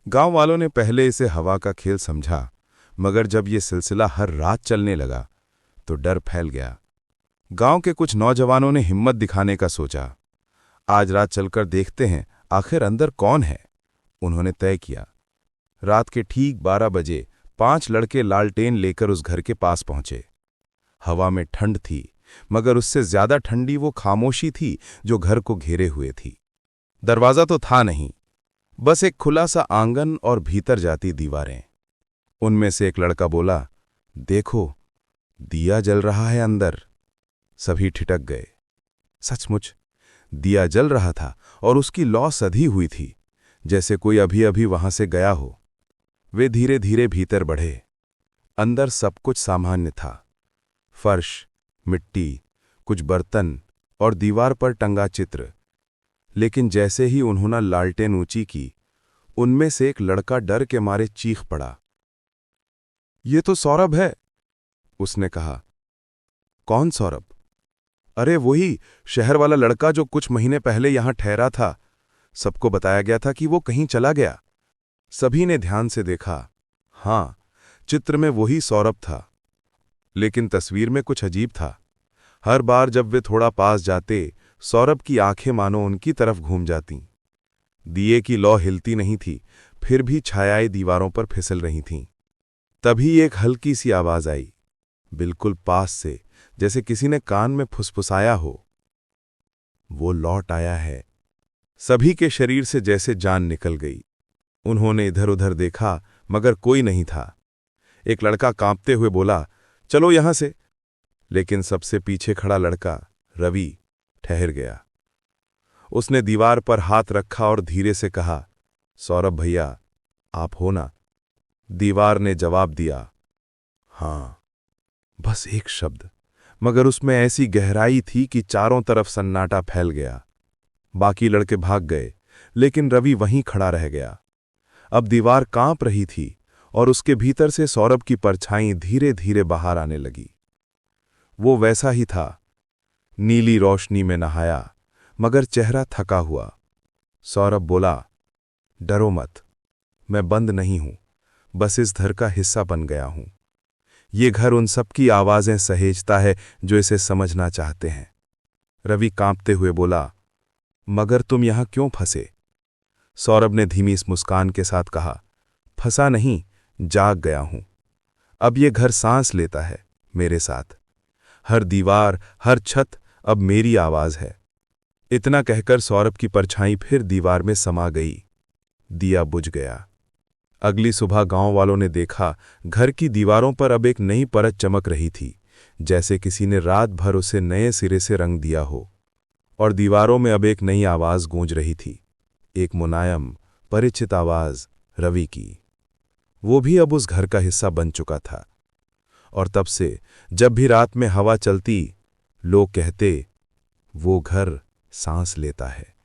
गांव वालों ने पहले इसे हवा का खेल समझा, मगर जब ये सिलसिला हर रात चलने लगा तो डर फैल गया। गांव के कुछ नौजवानों ने हिम्मत दिखाने का सोचा। आज रात चलकर देखते हैं आखिर अंदर कौन है। उन्होंने तय किया। रात के ठीक 12 बजे 5 लड़के लालटेन लेकर उस घर के पास पहुंचे। हवा में ठंड थी, मगर उससे ज्यादा ठंडी वो खामोशी थी जो घर को घेरे हुए थी। दरवाजा तो था नहीं, बस एक खुला सा आंगन और भीतर जाती दीवारें। उनमें से एक लड़का बोला, देखो, दिया जल रहा है अंदर। सभी ठिठक गए। सचमुच दिया जल रहा था और उसकी लौ सधी हुई थी, जैसे कोई अभी अभी वहां से गया हो। वे धीरे धीरे भीतर बढ़े। अंदर सब कुछ सामान्य था। फर्श, मिट्टी, कुछ बर्तन और दीवार पर टंगा चित्र। लेकिन जैसे ही उन्होंने लालटेन ऊंची की, उनमें से एक लड़का डर के मारे चीख पड़ा। ये तो सौरभ है, उसने कहा। कौन सौरभ? अरे वही शहर वाला लड़का जो कुछ महीने पहले यहां ठहरा था। सबको बताया गया था कि वो कहीं चला गया। सभी ने ध्यान से देखा। हां, चित्र में वही सौरभ था, लेकिन तस्वीर में कुछ अजीब था। हर बार जब वे थोड़ा पास जाते, सौरभ की आंखें मानो उनकी तरफ घूम जातीं। दिए की लौ हिलती नहीं थी, फिर भी छायाएं दीवारों पर फिसल रही थीं। तभी एक हल्की सी आवाज आई, बिल्कुल पास से, जैसे किसी ने कान में फुसफुसाया हो। वो लौट आया है। सभी के शरीर से जैसे जान निकल गई। उन्होंने इधर उधर देखा, मगर कोई नहीं था। एक लड़का कांपते हुए बोला, चलो यहां से। लेकिन सबसे पीछे खड़ा लड़का, रवि, ठहर गया। उसने दीवार पर हाथ रखा और धीरे से कहा, सौरभ भैया, आप हो ना? दीवार ने जवाब दिया, हां। बस एक शब्द, मगर उसमें ऐसी गहराई थी कि चारों तरफ सन्नाटा फैल गया। बाकी लड़के भाग गए, लेकिन रवि वहीं खड़ा रह गया। अब दीवार कांप रही थी और उसके भीतर से सौरभ की परछाई धीरे धीरे बाहर आने लगी। वो वैसा ही था, नीली रोशनी में नहाया, मगर चेहरा थका हुआ। सौरभ बोला, डरो मत, मैं बंद नहीं हूं, बस इस घर का हिस्सा बन गया हूं। ये घर उन सब की आवाजें सहेजता है जो इसे समझना चाहते हैं। रवि कांपते हुए बोला, मगर तुम यहां क्यों फंसे? सौरभ ने धीमी इस मुस्कान के साथ कहा, फंसा नहीं, जाग गया हूं। अब ये घर सांस लेता है मेरे साथ। हर दीवार, हर छत अब मेरी आवाज है। इतना कहकर सौरभ की परछाई फिर दीवार में समा गई। दिया बुझ गया। अगली सुबह गांव वालों ने देखा, घर की दीवारों पर अब एक नई परत चमक रही थी, जैसे किसी ने रात भर उसे नए सिरे से रंग दिया हो। और दीवारों में अब एक नई आवाज गूंज रही थी, एक मुलायम, परिचित आवाज, रवि की। वो भी अब उस घर का हिस्सा बन चुका था। और तब से जब भी रात में हवा चलती, लोग कहते, वो घर सांस लेता है,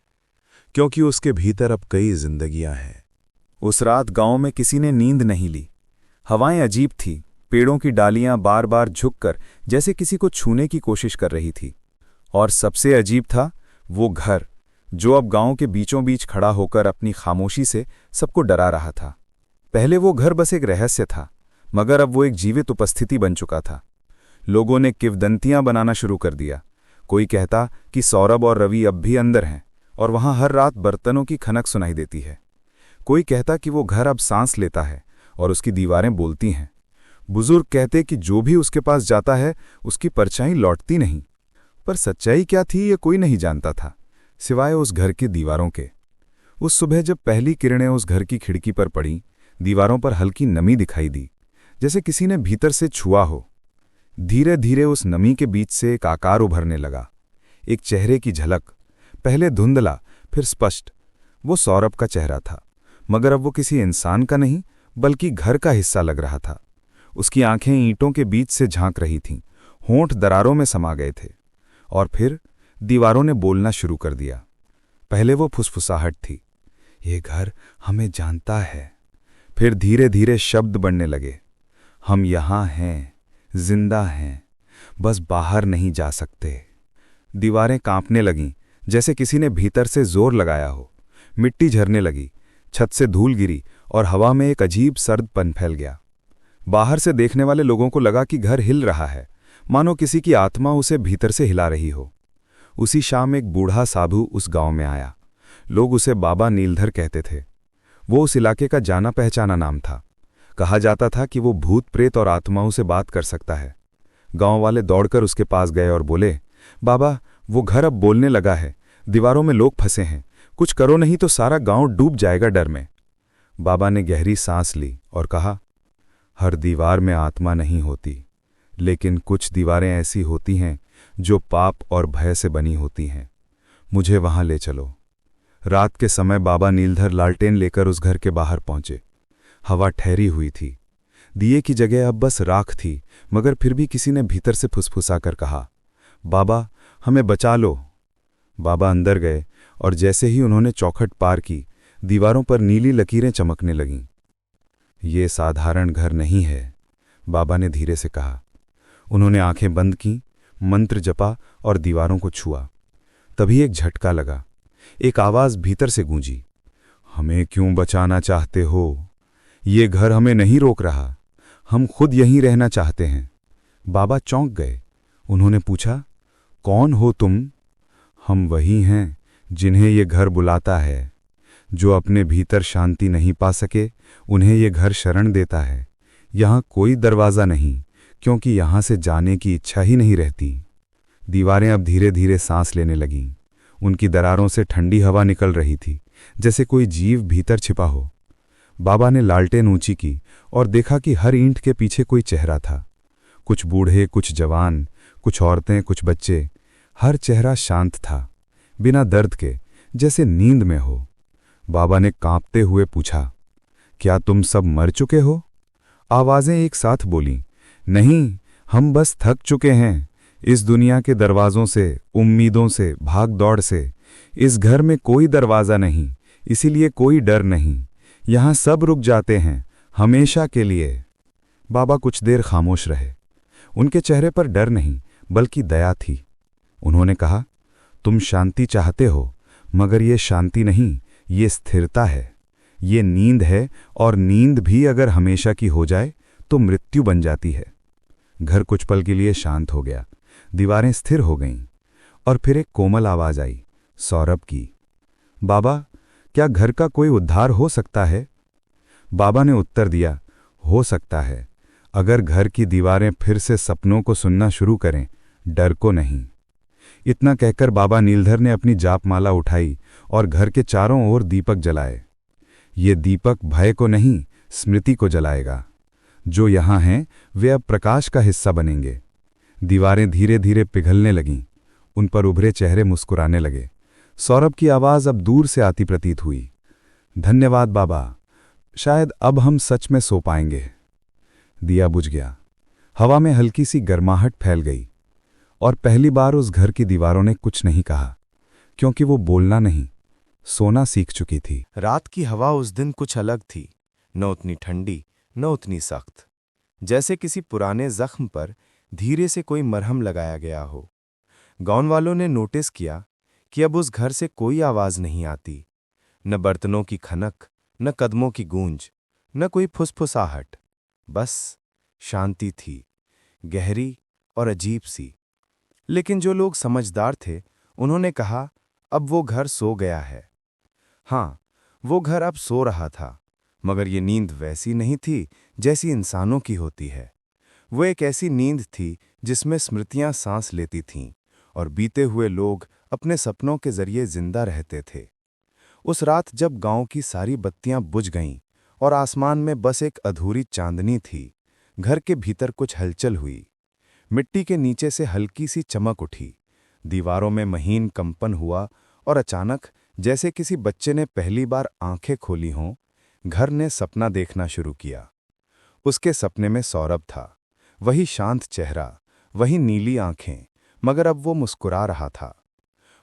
क्योंकि उसके भीतर अब कई जिंदगियां हैं। उस रात गांव में किसी ने नींद नहीं ली। हवाएं अजीब थी, पेड़ों की डालियां बार बार झुककर जैसे किसी को छूने की कोशिश कर रही थी। और सबसे अजीब था वो घर, जो अब गांव के बीचों बीच खड़ा होकर अपनी खामोशी से सबको डरा रहा था। पहले वो घर बस एक रहस्य था, मगर अब वो एक जीवित उपस्थिति बन चुका था। लोगों ने किंवदंतियां बनाना शुरू कर दिया। कोई कहता कि सौरभ और रवि अब भी अंदर हैं और वहां हर रात बर्तनों की खनक सुनाई देती है। कोई कहता कि वो घर अब सांस लेता है और उसकी दीवारें बोलती हैं। बुजुर्ग कहते कि जो भी उसके पास जाता है उसकी परछाई लौटती नहीं। पर सच्चाई क्या थी ये कोई नहीं जानता था, सिवाय उस घर की दीवारों के। उस सुबह जब पहली किरणें उस घर की खिड़की पर पड़ीं, दीवारों पर हल्की नमी दिखाई दी, जैसे किसी ने भीतर से छुआ हो। धीरे धीरे उस नमी के बीच से एक आकार उभरने लगा, एक चेहरे की झलक, पहले धुंधला फिर स्पष्ट। वो सौरभ का चेहरा था, मगर अब वो किसी इंसान का नहीं बल्कि घर का हिस्सा लग रहा था। उसकी आंखें ईंटों के बीच से झांक रही थीं, होंठ दरारों में समा गए थे। और फिर दीवारों ने बोलना शुरू कर दिया। पहले वो फुसफुसाहट थी, ये घर हमें जानता है। फिर धीरे धीरे शब्द बढ़ने लगे, हम यहां हैं, जिंदा हैं, बस बाहर नहीं जा सकते। दीवारें कांपने लगीं, जैसे किसी ने भीतर से जोर लगाया हो। मिट्टी झरने लगी, छत से धूल गिरी और हवा में एक अजीब सर्दपन फैल गया। बाहर से देखने वाले लोगों को लगा कि घर हिल रहा है, मानो किसी की आत्मा उसे भीतर से हिला रही हो। उसी शाम एक बूढ़ा साधु उस गांव में आया। लोग उसे बाबा नीलधर कहते थे। वो उस इलाके का जाना पहचाना नाम था। कहा जाता था कि वो भूत प्रेत और आत्माओं से बात कर सकता है। गांव वाले दौड़कर उसके पास गए और बोले, बाबा, वो घर अब बोलने लगा है, दीवारों में लोग फंसे हैं, कुछ करो नहीं तो सारा गांव डूब जाएगा डर में। बाबा ने गहरी सांस ली और कहा, हर दीवार में आत्मा नहीं होती, लेकिन कुछ दीवारें ऐसी होती हैं जो पाप और भय से बनी होती हैं। मुझे वहां ले चलो। रात के समय बाबा नीलधर लालटेन लेकर उस घर के बाहर पहुंचे। हवा ठहरी हुई थी। दिए की जगह अब बस राख थी, मगर फिर भी किसी ने भीतर से फुसफुसाकर कहा, बाबा, हमें बचा लो। बाबा अंदर गए और जैसे ही उन्होंने चौखट पार की, दीवारों पर नीली लकीरें चमकने लगीं। ये साधारण घर नहीं है, बाबा ने धीरे से कहा। उन्होंने आंखें बंद कीं, मंत्र जपा और दीवारों को छुआ। तभी एक झटका लगा। एक आवाज भीतर से गूंजी, हमें क्यों बचाना चाहते हो? ये घर हमें नहीं रोक रहा, हम खुद यहीं रहना चाहते हैं। बाबा चौंक गए। उन्होंने पूछा, कौन हो तुम? हम वही हैं जिन्हें ये घर बुलाता है। जो अपने भीतर शांति नहीं पा सके, उन्हें ये घर शरण देता है। यहाँ कोई दरवाज़ा नहीं, क्योंकि यहाँ से जाने की इच्छा ही नहीं रहती। दीवारें अब धीरे धीरे सांस लेने लगीं। उनकी दरारों से ठंडी हवा निकल रही थी, जैसे कोई जीव भीतर छिपा हो। बाबा ने लालटेन ऊंची की और देखा कि हर ईंट के पीछे कोई चेहरा था। कुछ बूढ़े, कुछ जवान, कुछ औरतें, कुछ बच्चे। हर चेहरा शांत था, बिना दर्द के, जैसे नींद में हो। बाबा ने कांपते हुए पूछा, क्या तुम सब मर चुके हो? आवाजें एक साथ बोलीं, नहीं, हम बस थक चुके हैं इस दुनिया के दरवाजों से, उम्मीदों से, भाग दौड़ से। इस घर में कोई दरवाज़ा नहीं, इसीलिए कोई डर नहीं। यहाँ सब रुक जाते हैं, हमेशा के लिए। बाबा कुछ देर खामोश रहे। उनके चेहरे पर डर नहीं, बल्कि दया थी। उन्होंने कहा, तुम शांति चाहते हो, मगर ये शांति नहीं, ये स्थिरता है। ये नींद है, और नींद भी अगर हमेशा की हो जाए तो मृत्यु बन जाती है। घर कुछ पल के लिए शांत हो गया। दीवारें स्थिर हो गईं और फिर एक कोमल आवाज आई, सौरभ की। बाबा, क्या घर का कोई उद्धार हो सकता है? बाबा ने उत्तर दिया, हो सकता है, अगर घर की दीवारें फिर से सपनों को सुनना शुरू करें, डर को नहीं। इतना कहकर बाबा नीलधर ने अपनी जापमाला उठाई और घर के चारों ओर दीपक जलाए। ये दीपक भय को नहीं, स्मृति को जलाएगा। जो यहाँ हैं वे अब प्रकाश का हिस्सा बनेंगे। दीवारें धीरे धीरे पिघलने लगीं। उन पर उभरे चेहरे मुस्कुराने लगे। सौरभ की आवाज अब दूर से आती प्रतीत हुई, धन्यवाद बाबा, शायद अब हम सच में सो पाएंगे। दिया बुझ गया। हवा में हल्की सी गर्माहट फैल गई और पहली बार उस घर की दीवारों ने कुछ नहीं कहा, क्योंकि वो बोलना नहीं, सोना सीख चुकी थी। रात की हवा उस दिन कुछ अलग थी, न उतनी ठंडी, न उतनी सख्त, जैसे किसी पुराने जख्म पर धीरे से कोई मरहम लगाया गया हो। गांव वालों ने नोटिस किया कि अब उस घर से कोई आवाज नहीं आती, न बर्तनों की खनक, न कदमों की गूंज, न कोई फुसफुसाहट। बस शांति थी, गहरी और अजीब सी। लेकिन जो लोग समझदार थे, उन्होंने कहा, अब वो घर सो गया है। हाँ, वो घर अब सो रहा था, मगर ये नींद वैसी नहीं थी जैसी इंसानों की होती है। वो एक ऐसी नींद थी जिसमें स्मृतियां सांस लेती थीं और बीते हुए लोग अपने सपनों के जरिए जिंदा रहते थे। उस रात जब गांव की सारी बत्तियां बुझ गईं और आसमान में बस एक अधूरी चांदनी थी, घर के भीतर कुछ हलचल हुई। मिट्टी के नीचे से हल्की सी चमक उठी, दीवारों में महीन कंपन हुआ और अचानक, जैसे किसी बच्चे ने पहली बार आंखें खोली हों, घर ने सपना देखना शुरू किया। उसके सपने में सौरभ था, वही शांत चेहरा, वही नीली आंखें, मगर अब वो मुस्कुरा रहा था।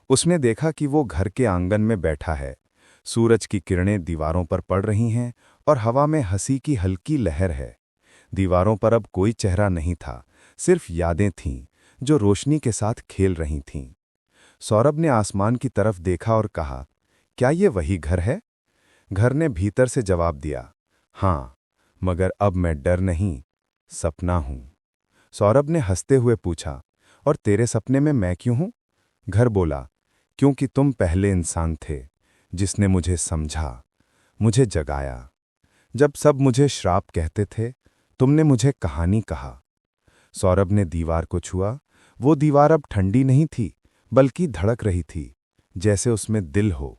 उसने देखा कि वो घर के आंगन में बैठा है, सूरज की किरणें दीवारों पर पड़ रही हैं और हवा में हंसी की हल्की लहर है। दीवारों पर अब कोई चेहरा नहीं था, सिर्फ यादें थीं जो रोशनी के साथ खेल रही थीं। सौरभ ने आसमान की तरफ देखा और कहा, क्या ये वही घर है? घर ने भीतर से जवाब दिया, हाँ, मगर अब मैं डर नहीं, सपना हूं। सौरभ ने हंसते हुए पूछा, और तेरे सपने में मैं क्यों हूं? घर बोला, क्योंकि तुम पहले इंसान थे जिसने मुझे समझा, मुझे जगाया। जब सब मुझे श्राप कहते थे, तुमने मुझे कहानी कहा। सौरभ ने दीवार को छुआ। वो दीवार अब ठंडी नहीं थी, बल्कि धड़क रही थी, जैसे उसमें दिल हो।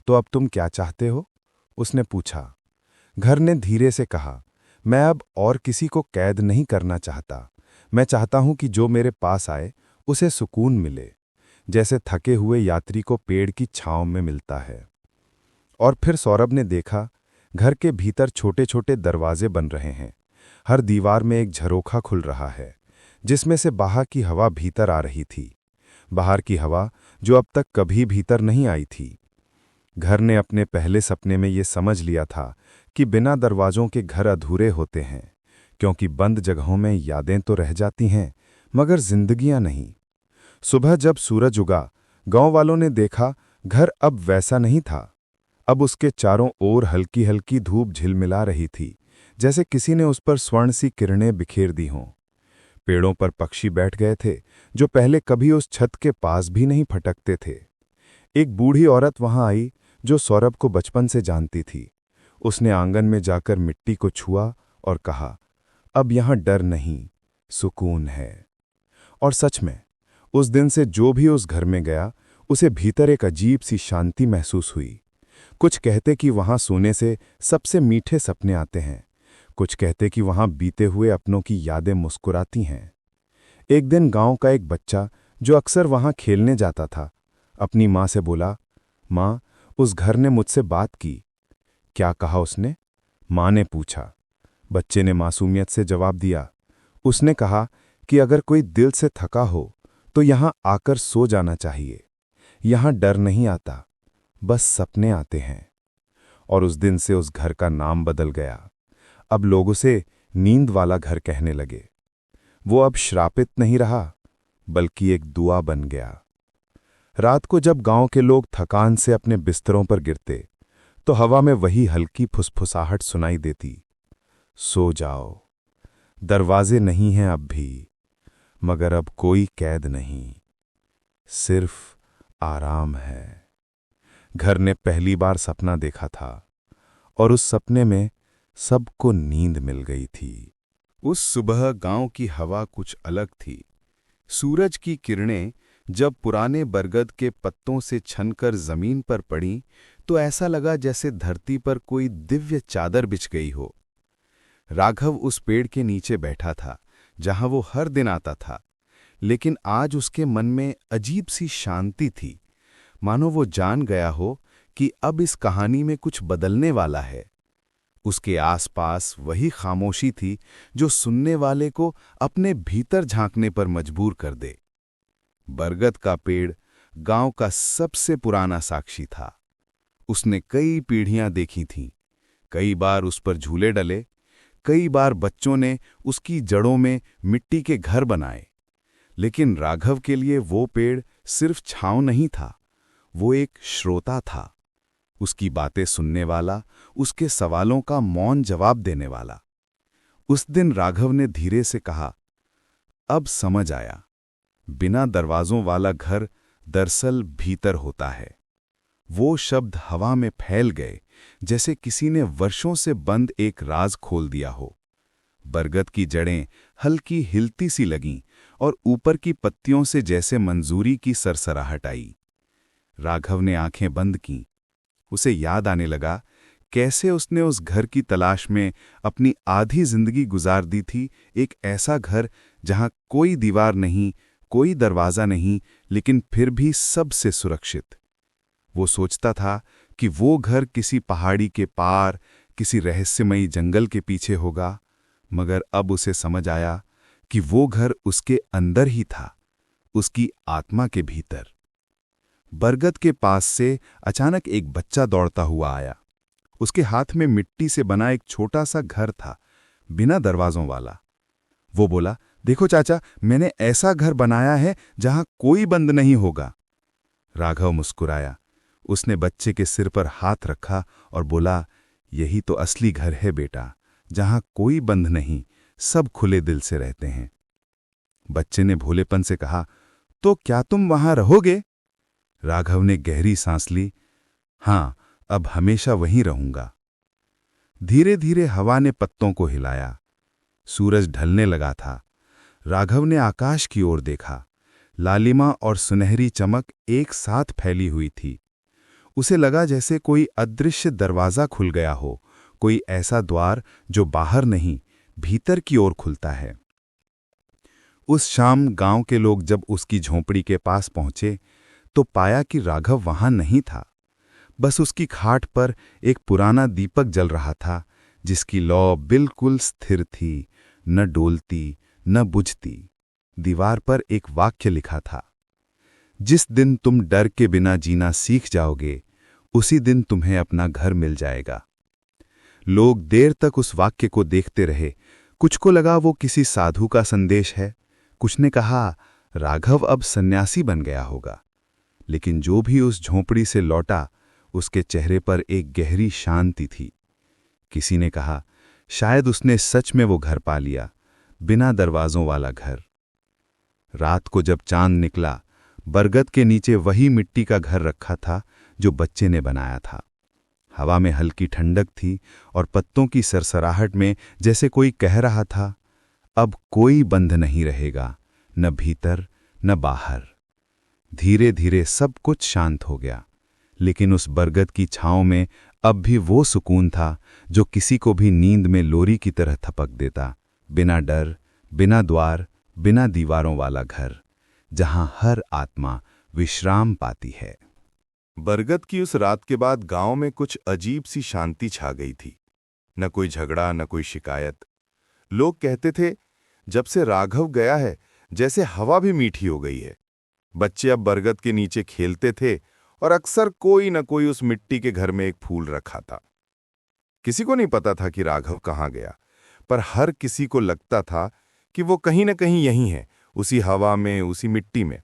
तो अब तुम क्या चाहते हो? उसने पूछा। घर ने धीरे से कहा, मैं अब और किसी को कैद नहीं करना चाहता। मैं चाहता हूं कि जो मेरे पास आए उसे सुकून मिले, जैसे थके हुए यात्री को पेड़ की छांव में मिलता है। और फिर सौरभ ने देखा, घर के भीतर छोटे छोटे दरवाजे बन रहे हैं। हर दीवार में एक झरोखा खुल रहा है, जिसमें से बाहर की हवा भीतर आ रही थी। बाहर की हवा जो अब तक कभी भीतर नहीं आई थी। घर ने अपने पहले सपने में ये समझ लिया था कि बिना दरवाजों के घर अधूरे होते हैं, क्योंकि बंद जगहों में यादें तो रह जाती हैं, मगर जिंदगियां नहीं। सुबह जब सूरज उगा, गांव वालों ने देखा, घर अब वैसा नहीं था। अब उसके चारों ओर हल्की हल्की धूप झिलमिला रही थी, जैसे किसी ने उस पर स्वर्ण सी किरणें बिखेर दी हों। पेड़ों पर पक्षी बैठ गए थे, जो पहले कभी उस छत के पास भी नहीं फटकते थे। एक बूढ़ी औरत वहां आई, जो सौरभ को बचपन से जानती थी। उसने आंगन में जाकर मिट्टी को छुआ और कहा, अब यहां डर नहीं, सुकून है। और सच में, उस दिन से जो भी उस घर में गया, उसे भीतर एक अजीब सी शांति महसूस हुई। कुछ कहते कि वहां सोने से सबसे मीठे सपने आते हैं, कुछ कहते कि वहां बीते हुए अपनों की यादें मुस्कुराती हैं। एक दिन गांव का एक बच्चा, जो अक्सर वहां खेलने जाता था, अपनी मां से बोला, मां, उस घर ने मुझसे बात की। क्या कहा उसने? मां ने पूछा। बच्चे ने मासूमियत से जवाब दिया। उसने कहा कि अगर कोई दिल से थका हो तो यहां आकर सो जाना चाहिए। यहां डर नहीं आता, बस सपने आते हैं। और उस दिन से उस घर का नाम बदल गया। अब लोग उसे नींद वाला घर कहने लगे। वो अब श्रापित नहीं रहा, बल्कि एक दुआ बन गया। रात को जब गांव के लोग थकान से अपने बिस्तरों पर गिरते, तो हवा में वही हल्की फुसफुसाहट सुनाई देती, सो जाओ, दरवाजे नहीं हैं अब भी, मगर अब कोई कैद नहीं, सिर्फ आराम है। घर ने पहली बार सपना देखा था, और उस सपने में सबको नींद मिल गई थी। उस सुबह गांव की हवा कुछ अलग थी। सूरज की किरणें जब पुराने बरगद के पत्तों से छनकर जमीन पर पड़ीं, तो ऐसा लगा जैसे धरती पर कोई दिव्य चादर बिछ गई हो। राघव उस पेड़ के नीचे बैठा था, जहां वो हर दिन आता था, लेकिन आज उसके मन में अजीब सी शांति थी, मानो वो जान गया हो कि अब इस कहानी में कुछ बदलने वाला है। उसके आसपास वही खामोशी थी जो सुनने वाले को अपने भीतर झांकने पर मजबूर कर दे। बरगद का पेड़ गांव का सबसे पुराना साक्षी था। उसने कई पीढ़ियां देखी थीं, कई बार उस पर झूले डले, कई बार बच्चों ने उसकी जड़ों में मिट्टी के घर बनाए। लेकिन राघव के लिए वो पेड़ सिर्फ छांव नहीं था, वो एक श्रोता था, उसकी बातें सुनने वाला, उसके सवालों का मौन जवाब देने वाला। उस दिन राघव ने धीरे से कहा, अब समझ आया, बिना दरवाजों वाला घर दरअसल भीतर होता है। वो शब्द हवा में फैल गए, जैसे किसी ने वर्षों से बंद एक राज खोल दिया हो। बरगद की जड़ें हल्की हिलती सी लगीं और ऊपर की पत्तियों से जैसे मंजूरी की सरसराहट आई। राघव ने आंखें बंद कीं। उसे याद आने लगा कैसे उसने उस घर की तलाश में अपनी आधी जिंदगी गुजार दी थी, एक ऐसा घर जहां कोई दीवार नहीं, कोई दरवाजा नहीं, लेकिन फिर भी सबसे सुरक्षित। वो सोचता था कि वो घर किसी पहाड़ी के पार, किसी रहस्यमयी जंगल के पीछे होगा, मगर अब उसे समझ आया कि वो घर उसके अंदर ही था, उसकी आत्मा के भीतर। बरगद के पास से अचानक एक बच्चा दौड़ता हुआ आया। उसके हाथ में मिट्टी से बना एक छोटा सा घर था, बिना दरवाजों वाला। वो बोला, देखो चाचा, मैंने ऐसा घर बनाया है जहां कोई बंद नहीं होगा। राघव मुस्कुराया। उसने बच्चे के सिर पर हाथ रखा और बोला, यही तो असली घर है बेटा, जहां कोई बंध नहीं, सब खुले दिल से रहते हैं। बच्चे ने भोलेपन से कहा, तो क्या तुम वहां रहोगे? राघव ने गहरी सांस ली। हां, अब हमेशा वहीं रहूंगा। धीरे धीरे हवा ने पत्तों को हिलाया। सूरज ढलने लगा था। राघव ने आकाश की ओर देखा। लालिमा और सुनहरी चमक एक साथ फैली हुई थी। उसे लगा जैसे कोई अदृश्य दरवाजा खुल गया हो, कोई ऐसा द्वार जो बाहर नहीं, भीतर की ओर खुलता है। उस शाम गांव के लोग जब उसकी झोंपड़ी के पास पहुंचे तो पाया कि राघव वहां नहीं था। बस उसकी खाट पर एक पुराना दीपक जल रहा था, जिसकी लौ बिल्कुल स्थिर थी, न डोलती न बुझती। दीवार पर एक वाक्य लिखा था, जिस दिन तुम डर के बिना जीना सीख जाओगे, उसी दिन तुम्हें अपना घर मिल जाएगा। लोग देर तक उस वाक्य को देखते रहे। कुछ को लगा वो किसी साधु का संदेश है, कुछ ने कहा राघव अब सन्यासी बन गया होगा। लेकिन जो भी उस झोंपड़ी से लौटा, उसके चेहरे पर एक गहरी शांति थी। किसी ने कहा शायद उसने सच में वो घर पा लिया, बिना दरवाजों वाला घर। रात को जब चांद निकला, बरगद के नीचे वही मिट्टी का घर रखा था जो बच्चे ने बनाया था। हवा में हल्की ठंडक थी और पत्तों की सरसराहट में जैसे कोई कह रहा था, अब कोई बंध नहीं रहेगा, न भीतर न बाहर। धीरे धीरे सब कुछ शांत हो गया, लेकिन उस बरगद की छांव में अब भी वो सुकून था जो किसी को भी नींद में लोरी की तरह थपक देता। बिना डर, बिना द्वार, बिना दीवारों वाला घर, जहां हर आत्मा विश्राम पाती है। बरगद की उस रात के बाद गांव में कुछ अजीब सी शांति छा गई थी। न कोई झगड़ा, न कोई शिकायत। लोग कहते थे जब से राघव गया है जैसे हवा भी मीठी हो गई है। बच्चे अब बरगद के नीचे खेलते थे और अक्सर कोई न कोई उस मिट्टी के घर में एक फूल रखा था। किसी को नहीं पता था कि राघव कहाँ गया, पर हर किसी को लगता था कि वो कहीं न कहीं यहीं है, उसी हवा में, उसी मिट्टी में।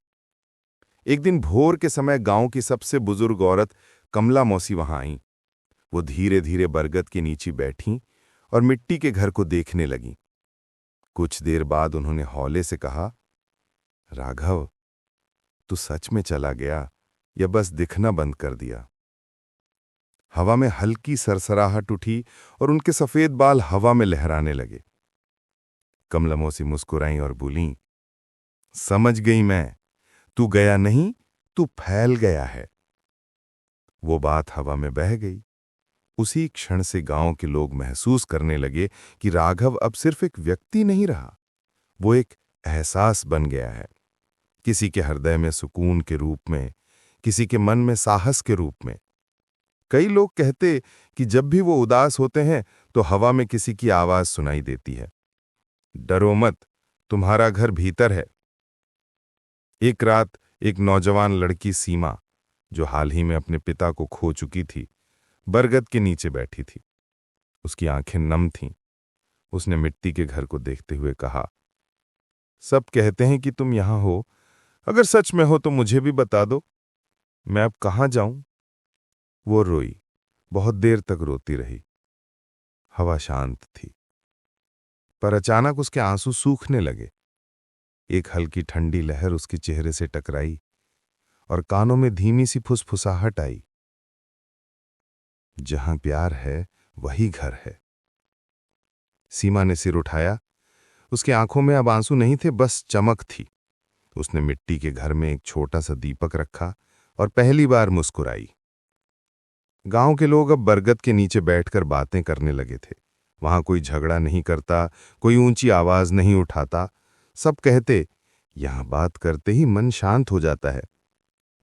एक दिन भोर के समय गांव की सबसे बुजुर्ग औरत कमला मौसी वहां आईं। वो धीरे धीरे बरगद के नीचे बैठीं और मिट्टी के घर को देखने लगीं। कुछ देर बाद उन्होंने हौले से कहा, राघव, तू सच में चला गया या बस दिखना बंद कर दिया? हवा में हल्की सरसराहट उठी और उनके सफेद बाल हवा में लहराने लगे। कमला मौसी मुस्कुराईं और बोलीं, समझ गई मैं, तू गया नहीं, तू फैल गया है। वो बात हवा में बह गई। उसी क्षण से गांव के लोग महसूस करने लगे कि राघव अब सिर्फ एक व्यक्ति नहीं रहा, वो एक एहसास बन गया है। किसी के हृदय में सुकून के रूप में, किसी के मन में साहस के रूप में। कई लोग कहते कि जब भी वो उदास होते हैं तो हवा में किसी की आवाज सुनाई देती है, डरो मत, तुम्हारा घर भीतर है। एक रात एक नौजवान लड़की सीमा, जो हाल ही में अपने पिता को खो चुकी थी, बरगद के नीचे बैठी थी। उसकी आंखें नम थीं। उसने मिट्टी के घर को देखते हुए कहा, सब कहते हैं कि तुम यहां हो, अगर सच में हो तो मुझे भी बता दो, मैं अब कहां जाऊं? वो रोई, बहुत देर तक रोती रही। हवा शांत थी, पर अचानक उसके आंसू सूखने लगे। एक हल्की ठंडी लहर उसके चेहरे से टकराई और कानों में धीमी सी फुसफुसाहट आई। जहां प्यार है वही घर है। सीमा ने सिर उठाया। उसके आंखों में अब आंसू नहीं थे, बस चमक थी। उसने मिट्टी के घर में एक छोटा सा दीपक रखा और पहली बार मुस्कुराई। गांव के लोग अब बरगद के नीचे बैठकर बातें करने लगे थे। वहां कोई झगड़ा नहीं करता, कोई ऊंची आवाज नहीं उठाता। सब कहते, यहां बात करते ही मन शांत हो जाता है।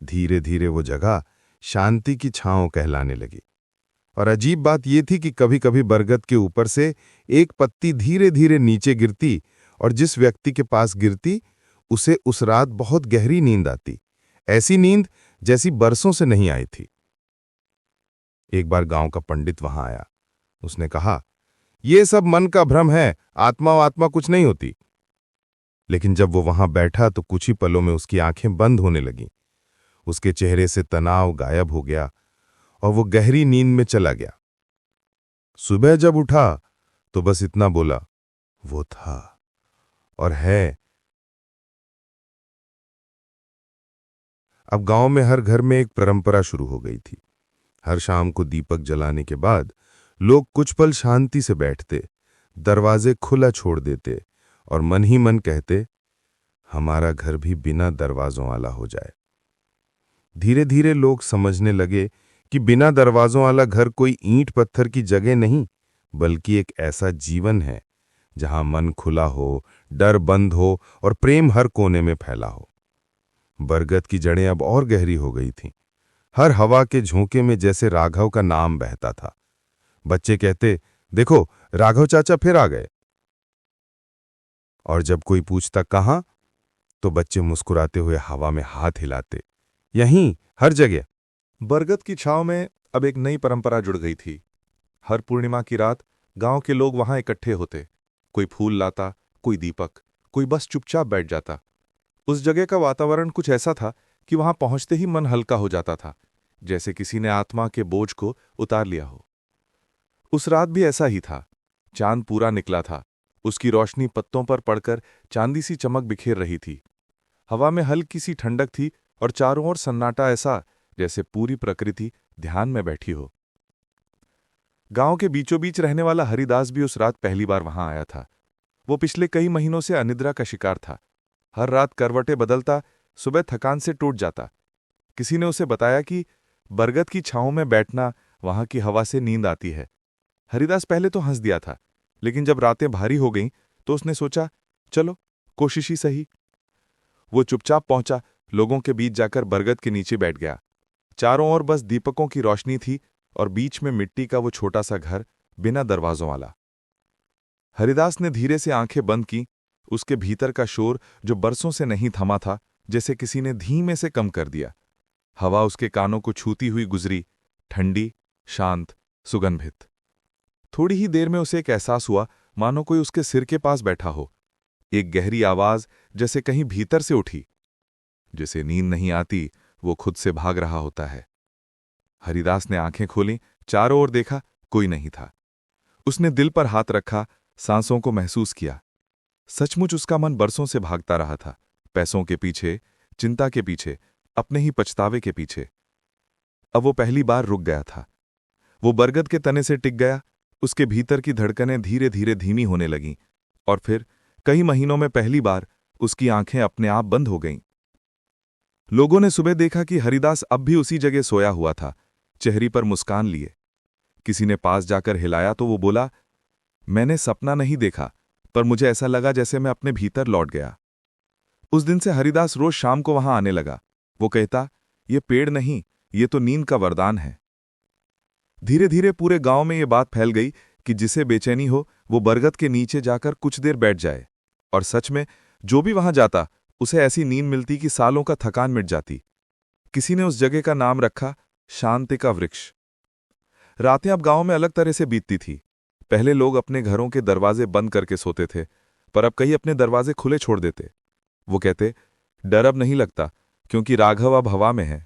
धीरे धीरे वो जगह शांति की छांव कहलाने लगी। और अजीब बात यह थी कि कभी कभी बरगद के ऊपर से एक पत्ती धीरे धीरे नीचे गिरती और जिस व्यक्ति के पास गिरती उसे उस रात बहुत गहरी नींद आती, ऐसी नींद जैसी बरसों से नहीं आई थी। एक बार गांव का पंडित वहां आया। उसने कहा, यह सब मन का भ्रम है, आत्मा कुछ नहीं होती। लेकिन जब वो वहां बैठा तो कुछ ही पलों में उसकी आंखें बंद होने लगीं। उसके चेहरे से तनाव गायब हो गया और वो गहरी नींद में चला गया। सुबह जब उठा तो बस इतना बोला, वो था और है। अब गांव में हर घर में एक परंपरा शुरू हो गई थी। हर शाम को दीपक जलाने के बाद लोग कुछ पल शांति से बैठते, दरवाजे खुला छोड़ देते और मन ही मन कहते, हमारा घर भी बिना दरवाजों वाला हो जाए। धीरे धीरे लोग समझने लगे कि बिना दरवाजों वाला घर कोई ईंट पत्थर की जगह नहीं, बल्कि एक ऐसा जीवन है जहां मन खुला हो, डर बंद हो और प्रेम हर कोने में फैला हो। बरगद की जड़ें अब और गहरी हो गई थीं। हर हवा के झोंके में जैसे राघव का नाम बहता था। बच्चे कहते, देखो राघव चाचा फिर आ गए। और जब कोई पूछता कहां, तो बच्चे मुस्कुराते हुए हवा में हाथ हिलाते, यहीं हर जगह। बरगद की छांव में अब एक नई परंपरा जुड़ गई थी। हर पूर्णिमा की रात गांव के लोग वहां इकट्ठे होते। कोई फूल लाता, कोई दीपक, कोई बस चुपचाप बैठ जाता। उस जगह का वातावरण कुछ ऐसा था कि वहां पहुंचते ही मन हल्का हो जाता था, जैसे किसी ने आत्मा के बोझ को उतार लिया हो। उस रात भी ऐसा ही था। चांद पूरा निकला था। उसकी रोशनी पत्तों पर पड़कर चांदी सी चमक बिखेर रही थी। हवा में हल्की सी ठंडक थी और चारों ओर सन्नाटा, ऐसा जैसे पूरी प्रकृति ध्यान में बैठी हो। गांव के बीचों बीच रहने वाला हरिदास भी उस रात पहली बार वहां आया था। वो पिछले कई महीनों से अनिद्रा का शिकार था। हर रात करवटें बदलता, सुबह थकान से टूट जाता। किसी ने उसे बताया कि बरगद की छांव में बैठना, वहां की हवा से नींद आती है। हरिदास पहले तो हंस दिया था, लेकिन जब रातें भारी हो गईं तो उसने सोचा, चलो कोशिश ही सही। वो चुपचाप पहुंचा, लोगों के बीच जाकर बरगद के नीचे बैठ गया। चारों ओर बस दीपकों की रोशनी थी और बीच में मिट्टी का वो छोटा सा घर, बिना दरवाजों वाला। हरिदास ने धीरे से आंखें बंद की। उसके भीतर का शोर, जो बरसों से नहीं थमा था, जैसे किसी ने धीमे से कम कर दिया। हवा उसके कानों को छूती हुई गुजरी, ठंडी, शांत, सुगंधित। थोड़ी ही देर में उसे एक एहसास हुआ, मानो कोई उसके सिर के पास बैठा हो। एक गहरी आवाज जैसे कहीं भीतर से उठी। जिसे नींद नहीं आती, वो खुद से भाग रहा होता है। हरिदास ने आंखें खोलीं, चारों ओर देखा, कोई नहीं था। उसने दिल पर हाथ रखा, सांसों को महसूस किया। सचमुच उसका मन बरसों से भागता रहा था, पैसों के पीछे, चिंता के पीछे, अपने ही पछतावे के पीछे। अब वो पहली बार रुक गया था। वो बरगद के तने से टिक गया। उसके भीतर की धड़कनें धीरे धीरे धीमी होने लगीं और फिर कई महीनों में पहली बार उसकी आंखें अपने आप बंद हो गईं। लोगों ने सुबह देखा कि हरिदास अब भी उसी जगह सोया हुआ था, चेहरे पर मुस्कान लिए। किसी ने पास जाकर हिलाया तो वो बोला, मैंने सपना नहीं देखा, पर मुझे ऐसा लगा जैसे मैं अपने भीतर लौट गया। उस दिन से हरिदास रोज शाम को वहां आने लगा। वो कहता, ये पेड़ नहीं, ये तो नींद का वरदान है। धीरे धीरे पूरे गांव में ये बात फैल गई कि जिसे बेचैनी हो, वो बरगद के नीचे जाकर कुछ देर बैठ जाए। और सच में जो भी वहां जाता, उसे ऐसी नींद मिलती कि सालों का थकान मिट जाती। किसी ने उस जगह का नाम रखा, शांति का वृक्ष। रातें अब गांव में अलग तरह से बीतती थी। पहले लोग अपने घरों के दरवाजे बंद करके सोते थे, पर अब कई अपने दरवाजे खुले छोड़ देते। वो कहते, डर अब नहीं लगता, क्योंकि राघव अब हवा में है।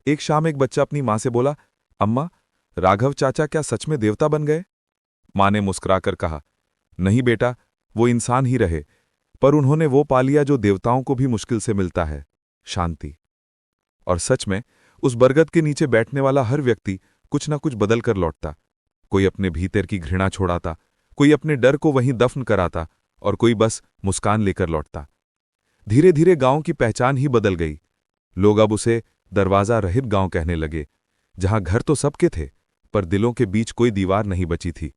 एक शाम एक बच्चा अपनी मां से बोला, अम्मा, राघव चाचा क्या सच में देवता बन गए? मां ने मुस्कुराकर कहा, नहीं बेटा, वो इंसान ही रहे, पर उन्होंने वो पा लिया जो देवताओं को भी मुश्किल से मिलता है, शांति। और सच में उस बरगद के नीचे बैठने वाला हर व्यक्ति कुछ न कुछ बदल कर लौटता। कोई अपने भीतर की घृणा छोड़ाता, कोई अपने डर को वहीं दफन कराता और कोई बस मुस्कान लेकर लौटता। धीरे धीरे गांव की पहचान ही बदल गई। लोग अब उसे दरवाजा रहित गांव कहने लगे, जहां घर तो सबके थे, पर दिलों के बीच कोई दीवार नहीं बची थी।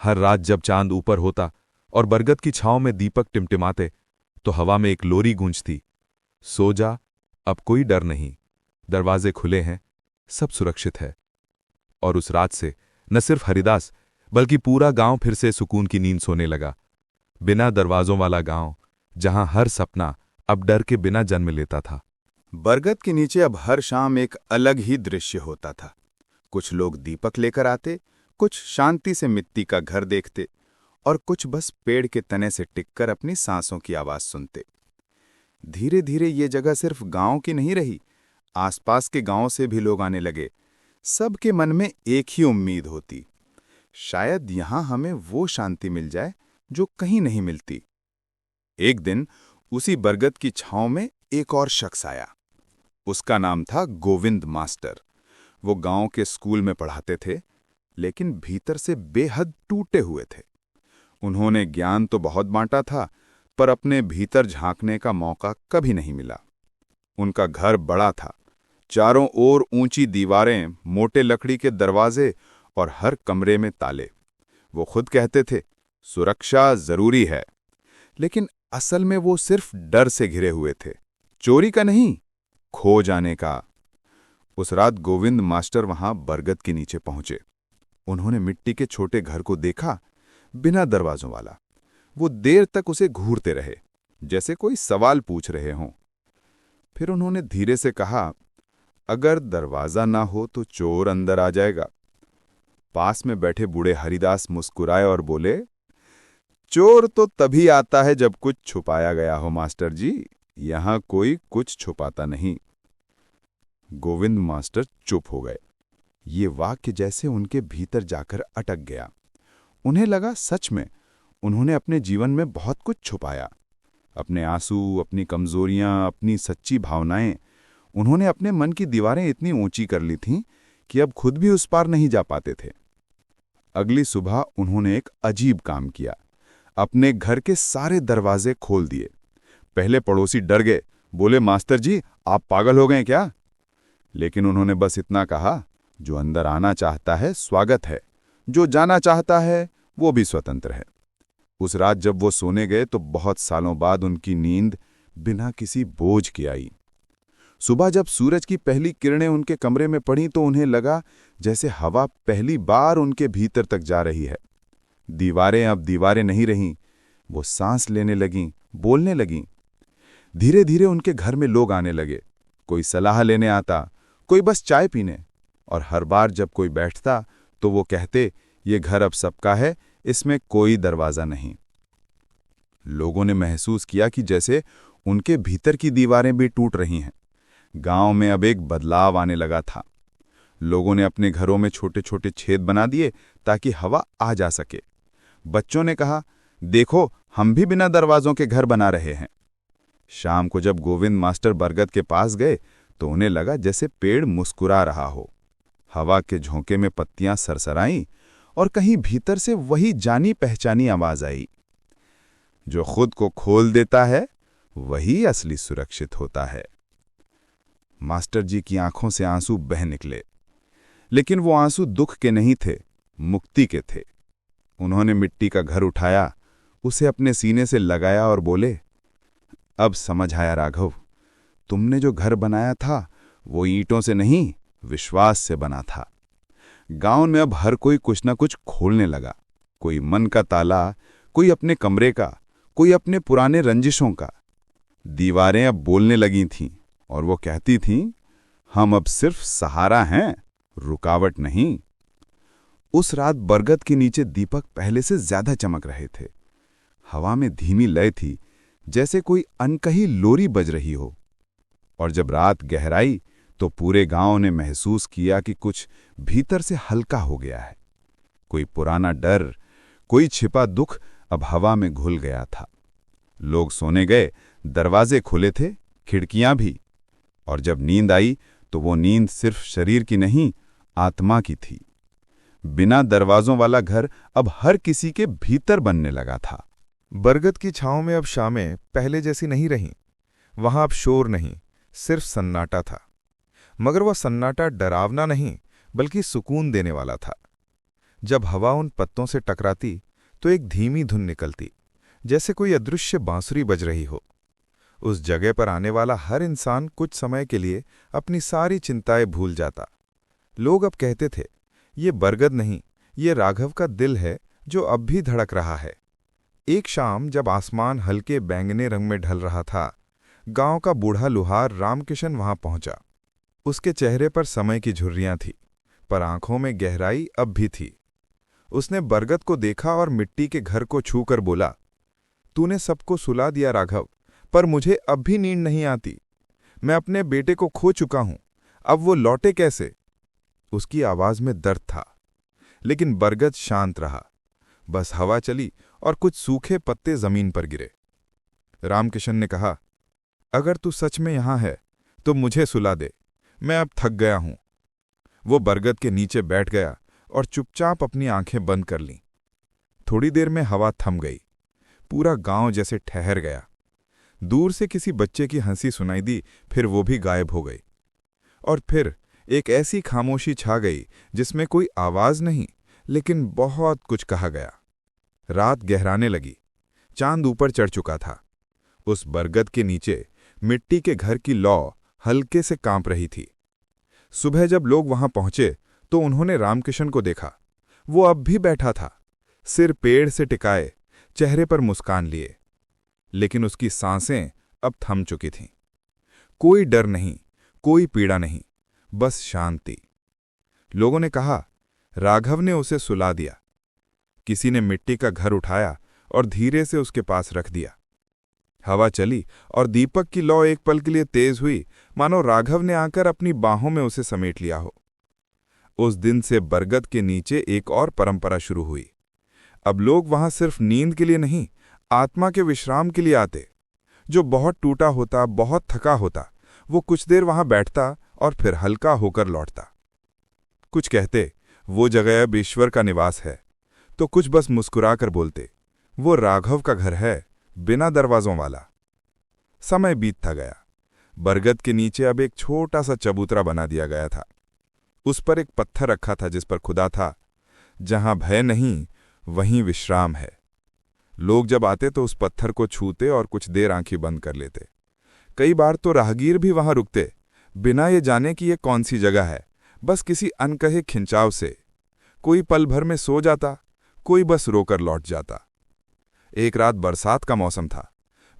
हर रात जब चांद ऊपर होता और बरगद की छांव में दीपक टिमटिमाते, तो हवा में एक लोरी गूंजती, सो जा, अब कोई डर नहीं, दरवाजे खुले हैं, सब सुरक्षित है। और उस रात से न सिर्फ हरिदास, बल्कि पूरा गांव फिर से सुकून की नींद सोने लगा। बिना दरवाजों वाला गांव, जहां हर सपना अब डर के बिना जन्म लेता था। बरगद के नीचे अब हर शाम एक अलग ही दृश्य होता था। कुछ लोग दीपक लेकर आते, कुछ शांति से मिट्टी का घर देखते और कुछ बस पेड़ के तने से टिककर अपनी सांसों की आवाज सुनते। धीरे धीरे ये जगह सिर्फ गांव की नहीं रही, आसपास के गांव से भी लोग आने लगे। सबके मन में एक ही उम्मीद होती, शायद यहां हमें वो शांति मिल जाए जो कहीं नहीं मिलती। एक दिन उसी बरगद की छांव में एक और शख्स आया। उसका नाम था गोविंद मास्टर। वो गांव के स्कूल में पढ़ाते थे, लेकिन भीतर से बेहद टूटे हुए थे। उन्होंने ज्ञान तो बहुत बांटा था, पर अपने भीतर झांकने का मौका कभी नहीं मिला। उनका घर बड़ा था, चारों ओर ऊंची दीवारें, मोटे लकड़ी के दरवाजे और हर कमरे में ताले। वो खुद कहते थे, सुरक्षा जरूरी है, लेकिन असल में वो सिर्फ डर से घिरे हुए थे। चोरी का नहीं, खो जाने का। उस रात गोविंद मास्टर वहां बरगद के नीचे पहुंचे। उन्होंने मिट्टी के छोटे घर को देखा, बिना दरवाजों वाला। वो देर तक उसे घूरते रहे, जैसे कोई सवाल पूछ रहे हों। फिर उन्होंने धीरे से कहा, अगर दरवाजा ना हो तो चोर अंदर आ जाएगा। पास में बैठे बूढ़े हरिदास मुस्कुराए और बोले, चोर तो तभी आता है जब कुछ छुपाया गया हो मास्टर जी, यहां कोई कुछ छुपाता नहीं। गोविंद मास्टर चुप हो गए। ये वाक्य जैसे उनके भीतर जाकर अटक गया। उन्हें लगा सच में उन्होंने अपने जीवन में बहुत कुछ छुपाया। अपने आंसू, अपनी कमजोरियां, अपनी सच्ची भावनाएं। उन्होंने अपने मन की दीवारें इतनी ऊंची कर ली थीं कि अब खुद भी उस पार नहीं जा पाते थे। अगली सुबह उन्होंने एक अजीब काम किया। अपने घर के सारे दरवाजे खोल दिए। पहले पड़ोसी डर गए, बोले, मास्टर जी आप पागल हो गए क्या? लेकिन उन्होंने बस इतना कहा, जो अंदर आना चाहता है स्वागत है, जो जाना चाहता है वो भी स्वतंत्र है। उस रात जब वो सोने गए तो बहुत सालों बाद उनकी नींद बिना किसी बोझ के आई। सुबह जब सूरज की पहली किरणें उनके कमरे में पड़ीं तो उन्हें लगा जैसे हवा पहली बार उनके भीतर तक जा रही है। दीवारें अब दीवारें नहीं रहीं, वो सांस लेने लगीं, बोलने लगीं। धीरे धीरे उनके घर में लोग आने लगे। कोई सलाह लेने आता, कोई बस चाय पीने, और हर बार जब कोई बैठता तो वो कहते, ये घर अब सबका है, इसमें कोई दरवाजा नहीं। लोगों ने महसूस किया कि जैसे उनके भीतर की दीवारें भी टूट रही हैं। गांव में अब एक बदलाव आने लगा था। लोगों ने अपने घरों में छोटे छोटे छेद बना दिए ताकि हवा आ जा सके। बच्चों ने कहा, देखो हम भी बिना दरवाजों के घर बना रहे हैं। शाम को जब गोविंद मास्टर बरगद के पास गए तो उन्हें लगा जैसे पेड़ मुस्कुरा रहा हो। हवा के झोंके में पत्तियां सरसराईं और कहीं भीतर से वही जानी पहचानी आवाज आई, जो खुद को खोल देता है वही असली सुरक्षित होता है। मास्टर जी की आंखों से आंसू बह निकले, लेकिन वो आंसू दुख के नहीं थे, मुक्ति के थे। उन्होंने मिट्टी का घर उठाया, उसे अपने सीने से लगाया और बोले, अब समझ आया राघव, तुमने जो घर बनाया था वो ईंटों से नहीं, विश्वास से बना था। गांव में अब हर कोई कुछ न कुछ खोलने लगा। कोई मन का ताला, कोई अपने कमरे का, कोई अपने पुराने रंजिशों का। दीवारें अब बोलने लगी थीं और वो कहती थीं, हम अब सिर्फ सहारा हैं, रुकावट नहीं। उस रात बरगद के नीचे दीपक पहले से ज्यादा चमक रहे थे। हवा में धीमी लय थी, जैसे कोई अनकही लोरी बज रही हो। और जब रात गहराई तो पूरे गांव ने महसूस किया कि कुछ भीतर से हल्का हो गया है। कोई पुराना डर, कोई छिपा दुख अब हवा में घुल गया था। लोग सोने गए, दरवाजे खुले थे, खिड़कियां भी। और जब नींद आई तो वो नींद सिर्फ शरीर की नहीं, आत्मा की थी। बिना दरवाजों वाला घर अब हर किसी के भीतर बनने लगा था। बरगद की छांव में अब शामें पहले जैसी नहीं रहीं। वहां अब शोर नहीं, सिर्फ सन्नाटा था। मगर वह सन्नाटा डरावना नहीं, बल्कि सुकून देने वाला था। जब हवा उन पत्तों से टकराती तो एक धीमी धुन निकलती, जैसे कोई अदृश्य बांसुरी बज रही हो। उस जगह पर आने वाला हर इंसान कुछ समय के लिए अपनी सारी चिंताएं भूल जाता। लोग अब कहते थे, ये बरगद नहीं, ये राघव का दिल है जो अब भी धड़क रहा है। एक शाम जब आसमान हल्के बैंगनी रंग में ढल रहा था, गांव का बूढ़ा लुहार रामकिशन वहां पहुंचा। उसके चेहरे पर समय की झुर्रियां थी, पर आंखों में गहराई अब भी थी। उसने बरगद को देखा और मिट्टी के घर को छूकर बोला, तूने सबको सुला दिया राघव, पर मुझे अब भी नींद नहीं आती। मैं अपने बेटे को खो चुका हूं, अब वो लौटे कैसे? उसकी आवाज में दर्द था, लेकिन बरगद शांत रहा। बस हवा चली और कुछ सूखे पत्ते जमीन पर गिरे। रामकिशन ने कहा, अगर तू सच में यहां है तो मुझे सुला दे, मैं अब थक गया हूं। वो बरगद के नीचे बैठ गया और चुपचाप अपनी आंखें बंद कर लीं। थोड़ी देर में हवा थम गई। पूरा गांव जैसे ठहर गया। दूर से किसी बच्चे की हंसी सुनाई दी, फिर वो भी गायब हो गई। और फिर एक ऐसी खामोशी छा गई जिसमें कोई आवाज नहीं, लेकिन बहुत कुछ कहा गया। रात गहराने लगी। चांद ऊपर चढ़ चुका था। उस बरगद के नीचे मिट्टी के घर की लौ हल्के से कांप रही थी। सुबह जब लोग वहां पहुंचे तो उन्होंने रामकिशन को देखा। वो अब भी बैठा था, सिर पेड़ से टिकाए, चेहरे पर मुस्कान लिए, लेकिन उसकी सांसें अब थम चुकी थीं। कोई डर नहीं, कोई पीड़ा नहीं, बस शांति। लोगों ने कहा, राघव ने उसे सुला दिया। किसी ने मिट्टी का घर उठाया और धीरे से उसके पास रख दिया। हवा चली और दीपक की लौ एक पल के लिए तेज हुई, मानो राघव ने आकर अपनी बाहों में उसे समेट लिया हो। उस दिन से बरगद के नीचे एक और परंपरा शुरू हुई। अब लोग वहां सिर्फ नींद के लिए नहीं, आत्मा के विश्राम के लिए आते। जो बहुत टूटा होता, बहुत थका होता, वो कुछ देर वहां बैठता और फिर हल्का होकर लौटता। कुछ कहते, वो जगह अब ईश्वर का निवास है, तो कुछ बस मुस्कुराकर बोलते, वो राघव का घर है, बिना दरवाजों वाला। समय बीतता गया। बरगद के नीचे अब एक छोटा सा चबूतरा बना दिया गया था। उस पर एक पत्थर रखा था जिस पर खुदा था, जहां भय नहीं, वहीं विश्राम है। लोग जब आते तो उस पत्थर को छूते और कुछ देर आंखें बंद कर लेते। कई बार तो राहगीर भी वहां रुकते, बिना ये जाने कि ये कौन सी जगह है, बस किसी अनकहे खिंचाव से। कोई पल भर में सो जाता, कोई बस रोकर लौट जाता। एक रात बरसात का मौसम था।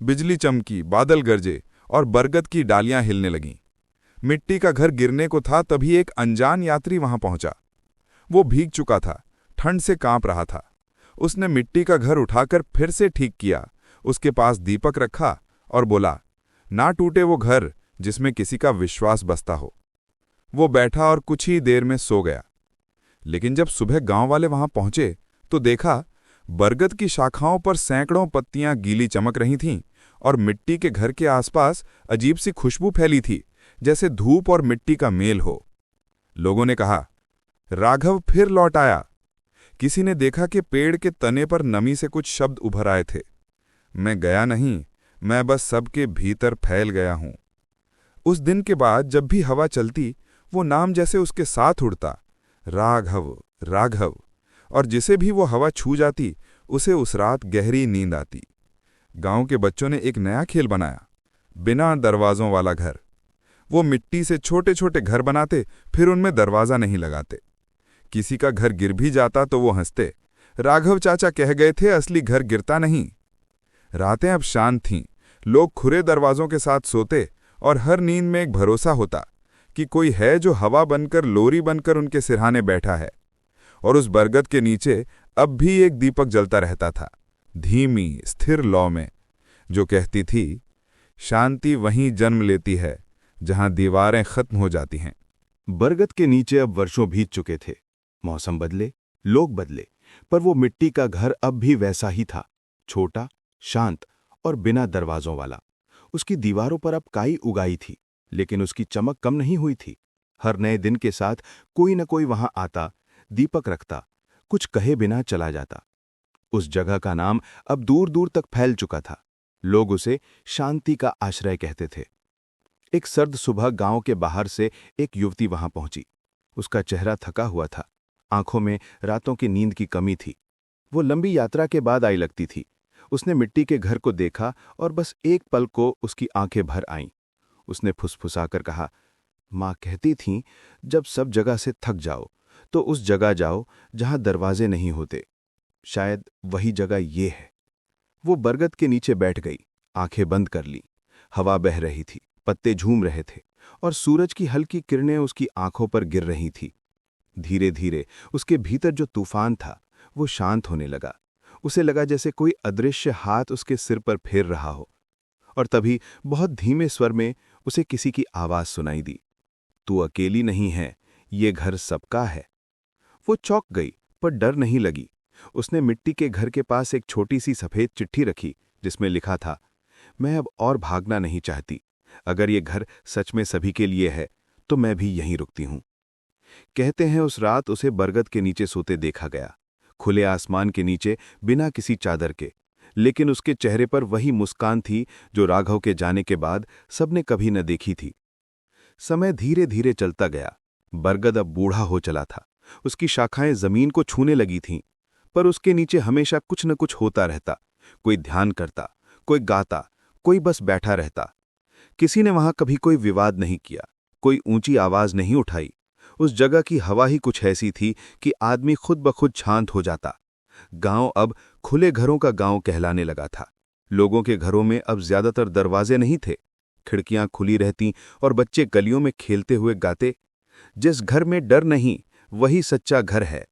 बिजली चमकी, बादल गरजे और बरगद की डालियां हिलने लगीं। मिट्टी का घर गिरने को था, तभी एक अनजान यात्री वहां पहुंचा। वो भीग चुका था, ठंड से कांप रहा था। उसने मिट्टी का घर उठाकर फिर से ठीक किया, उसके पास दीपक रखा और बोला, ना टूटे वो घर जिसमें किसी का विश्वास बसता हो। वो बैठा और कुछ ही देर में सो गया। लेकिन जब सुबह गांव वाले वहां पहुंचे तो देखा, बरगद की शाखाओं पर सैकड़ों पत्तियां गीली चमक रही थीं और मिट्टी के घर के आसपास अजीब सी खुशबू फैली थी, जैसे धूप और मिट्टी का मेल हो। लोगों ने कहा, राघव फिर लौट आया। किसी ने देखा कि पेड़ के तने पर नमी से कुछ शब्द उभर आए थे। मैं गया नहीं, मैं बस सबके भीतर फैल गया हूं। उस दिन के बाद जब भी हवा चलती, वो नाम जैसे उसके साथ उड़ता, राघव राघव। और जिसे भी वो हवा छू जाती, उसे उस रात गहरी नींद आती। गांव के बच्चों ने एक नया खेल बनाया, बिना दरवाजों वाला घर। वो मिट्टी से छोटे छोटे घर बनाते, फिर उनमें दरवाजा नहीं लगाते। किसी का घर गिर भी जाता तो वो हंसते, राघव चाचा कह गए थे असली घर गिरता नहीं। रातें अब शांत थीं। लोग खुले दरवाजों के साथ सोते और हर नींद में एक भरोसा होता कि कोई है जो हवा बनकर, लोरी बनकर उनके सिरहाने बैठा है। और उस बरगद के नीचे अब भी एक दीपक जलता रहता था, धीमी स्थिर लौ में, जो कहती थी, शांति वहीं जन्म लेती है जहां दीवारें खत्म हो जाती हैं। बरगद के नीचे अब वर्षों बीत चुके थे। मौसम बदले, लोग बदले, पर वो मिट्टी का घर अब भी वैसा ही था, छोटा, शांत और बिना दरवाजों वाला। उसकी दीवारों पर अब काई उगाई थी, लेकिन उसकी चमक कम नहीं हुई थी। हर नए दिन के साथ कोई न कोई वहां आता, दीपक रखता, कुछ कहे बिना चला जाता। उस जगह का नाम अब दूर दूर तक फैल चुका था। लोग उसे शांति का आश्रय कहते थे। एक सर्द सुबह गांव के बाहर से एक युवती वहां पहुंची। उसका चेहरा थका हुआ था, आंखों में रातों की नींद की कमी थी। वो लंबी यात्रा के बाद आई लगती थी। उसने मिट्टी के घर को देखा और बस एक पल को उसकी आंखें भर आईं। उसने फुसफुसाकर कहा, माँ कहती थीं, जब सब जगह से थक जाओ तो उस जगह जाओ जहां दरवाजे नहीं होते। शायद वही जगह ये है। वो बरगद के नीचे बैठ गई, आंखें बंद कर ली। हवा बह रही थी, पत्ते झूम रहे थे और सूरज की हल्की किरणें उसकी आंखों पर गिर रही थी। धीरे धीरे उसके भीतर जो तूफान था वो शांत होने लगा। उसे लगा जैसे कोई अदृश्य हाथ उसके सिर पर फेर रहा हो। और तभी बहुत धीमे स्वर में उसे किसी की आवाज सुनाई दी। तू अकेली नहीं है, ये घर सबका है। वो चौंक गई, पर डर नहीं लगी। उसने मिट्टी के घर के पास एक छोटी सी सफेद चिट्ठी रखी जिसमें लिखा था, मैं अब और भागना नहीं चाहती। अगर ये घर सच में सभी के लिए है तो मैं भी यहीं रुकती हूं। कहते हैं उस रात उसे बरगद के नीचे सोते देखा गया, खुले आसमान के नीचे, बिना किसी चादर के। लेकिन उसके चेहरे पर वही मुस्कान थी जो राघव के जाने के बाद सबने कभी न देखी थी। समय धीरे धीरे चलता गया। बरगद अब बूढ़ा हो चला था। उसकी शाखाएं जमीन को छूने लगी थीं, पर उसके नीचे हमेशा कुछ न कुछ होता रहता। कोई ध्यान करता, कोई गाता, कोई बस बैठा रहता। किसी ने वहां कभी कोई विवाद नहीं किया, कोई ऊंची आवाज नहीं उठाई। उस जगह की हवा ही कुछ ऐसी थी कि आदमी खुद ब खुद शांत हो जाता। गांव अब खुले घरों का गांव कहलाने लगा था। लोगों के घरों में अब ज्यादातर दरवाजे नहीं थे, खिड़कियां खुली रहती और बच्चे गलियों में खेलते हुए गाते, जिस घर में डर नहीं वही सच्चा घर है।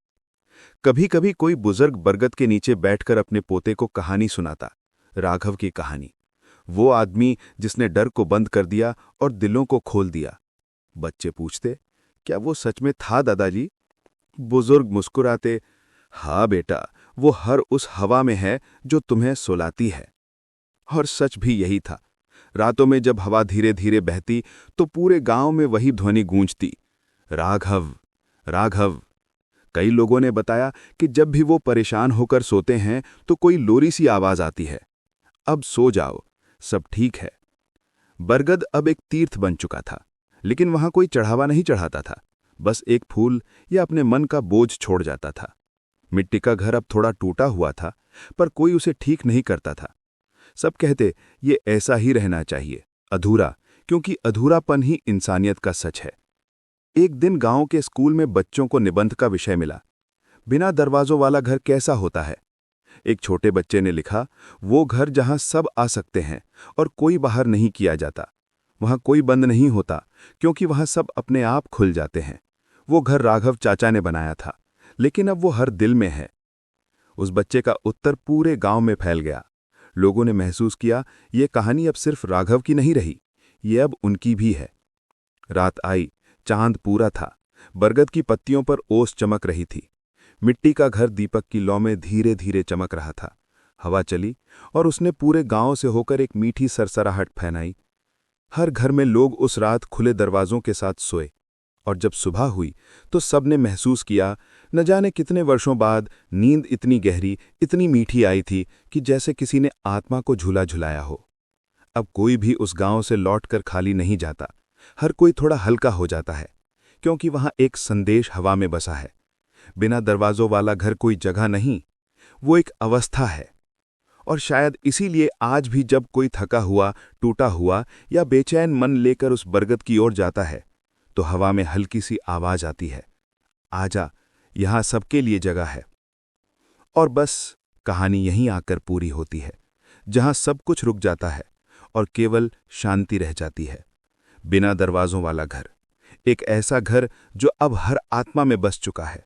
कभी कभी कोई बुजुर्ग बरगद के नीचे बैठकर अपने पोते को कहानी सुनाता, राघव की कहानी। वो आदमी जिसने डर को बंद कर दिया और दिलों को खोल दिया। बच्चे पूछते, क्या वो सच में था दादाजी? बुजुर्ग मुस्कुराते, हाँ बेटा, वो हर उस हवा में है जो तुम्हें सुलाती है। और सच भी यही था। रातों में जब हवा धीरे धीरे बहती तो पूरे गांव में वही ध्वनि गूंजती, राघव, राघव। कई लोगों ने बताया कि जब भी वो परेशान होकर सोते हैं तो कोई लोरी सी आवाज आती है, अब सो जाओ, सब ठीक है। बरगद अब एक तीर्थ बन चुका था, लेकिन वहां कोई चढ़ावा नहीं चढ़ाता था, बस एक फूल या अपने मन का बोझ छोड़ जाता था। मिट्टी का घर अब थोड़ा टूटा हुआ था, पर कोई उसे ठीक नहीं करता था। सब कहते ये ऐसा ही रहना चाहिए, अधूरा, क्योंकि अधूरापन ही इंसानियत का सच है। एक दिन गांव के स्कूल में बच्चों को निबंध का विषय मिला, बिना दरवाजों वाला घर कैसा होता है। एक छोटे बच्चे ने लिखा, वो घर जहां सब आ सकते हैं और कोई बाहर नहीं किया जाता। वहां कोई बंद नहीं होता, क्योंकि वहां सब अपने आप खुल जाते हैं। वो घर राघव चाचा ने बनाया था, लेकिन अब वो हर दिल में है। उस बच्चे का उत्तर पूरे गांव में फैल गया। लोगों ने महसूस किया, ये कहानी अब सिर्फ राघव की नहीं रही, ये अब उनकी भी है। रात आई, चांद पूरा था, बरगद की पत्तियों पर ओस चमक रही थी। मिट्टी का घर दीपक की लौ में धीरे धीरे चमक रहा था। हवा चली और उसने पूरे गांव से होकर एक मीठी सरसराहट फैलाई। हर घर में लोग उस रात खुले दरवाजों के साथ सोए, और जब सुबह हुई तो सबने महसूस किया, न जाने कितने वर्षों बाद नींद इतनी गहरी, इतनी मीठी आई थी कि जैसे किसी ने आत्मा को झूला झुलाया हो। अब कोई भी उस गांव से लौटकर खाली नहीं जाता, हर कोई थोड़ा हल्का हो जाता है, क्योंकि वहां एक संदेश हवा में बसा है। बिना दरवाजों वाला घर कोई जगह नहीं, वो एक अवस्था है। और शायद इसीलिए आज भी जब कोई थका हुआ, टूटा हुआ या बेचैन मन लेकर उस बरगद की ओर जाता है तो हवा में हल्की सी आवाज आती है, आजा, यहां सबके लिए जगह है। और बस कहानी यहीं आकर पूरी होती है, जहां सब कुछ रुक जाता है और केवल शांति रह जाती है। बिना दरवाजों वाला घर, एक ऐसा घर जो अब हर आत्मा में बस चुका है।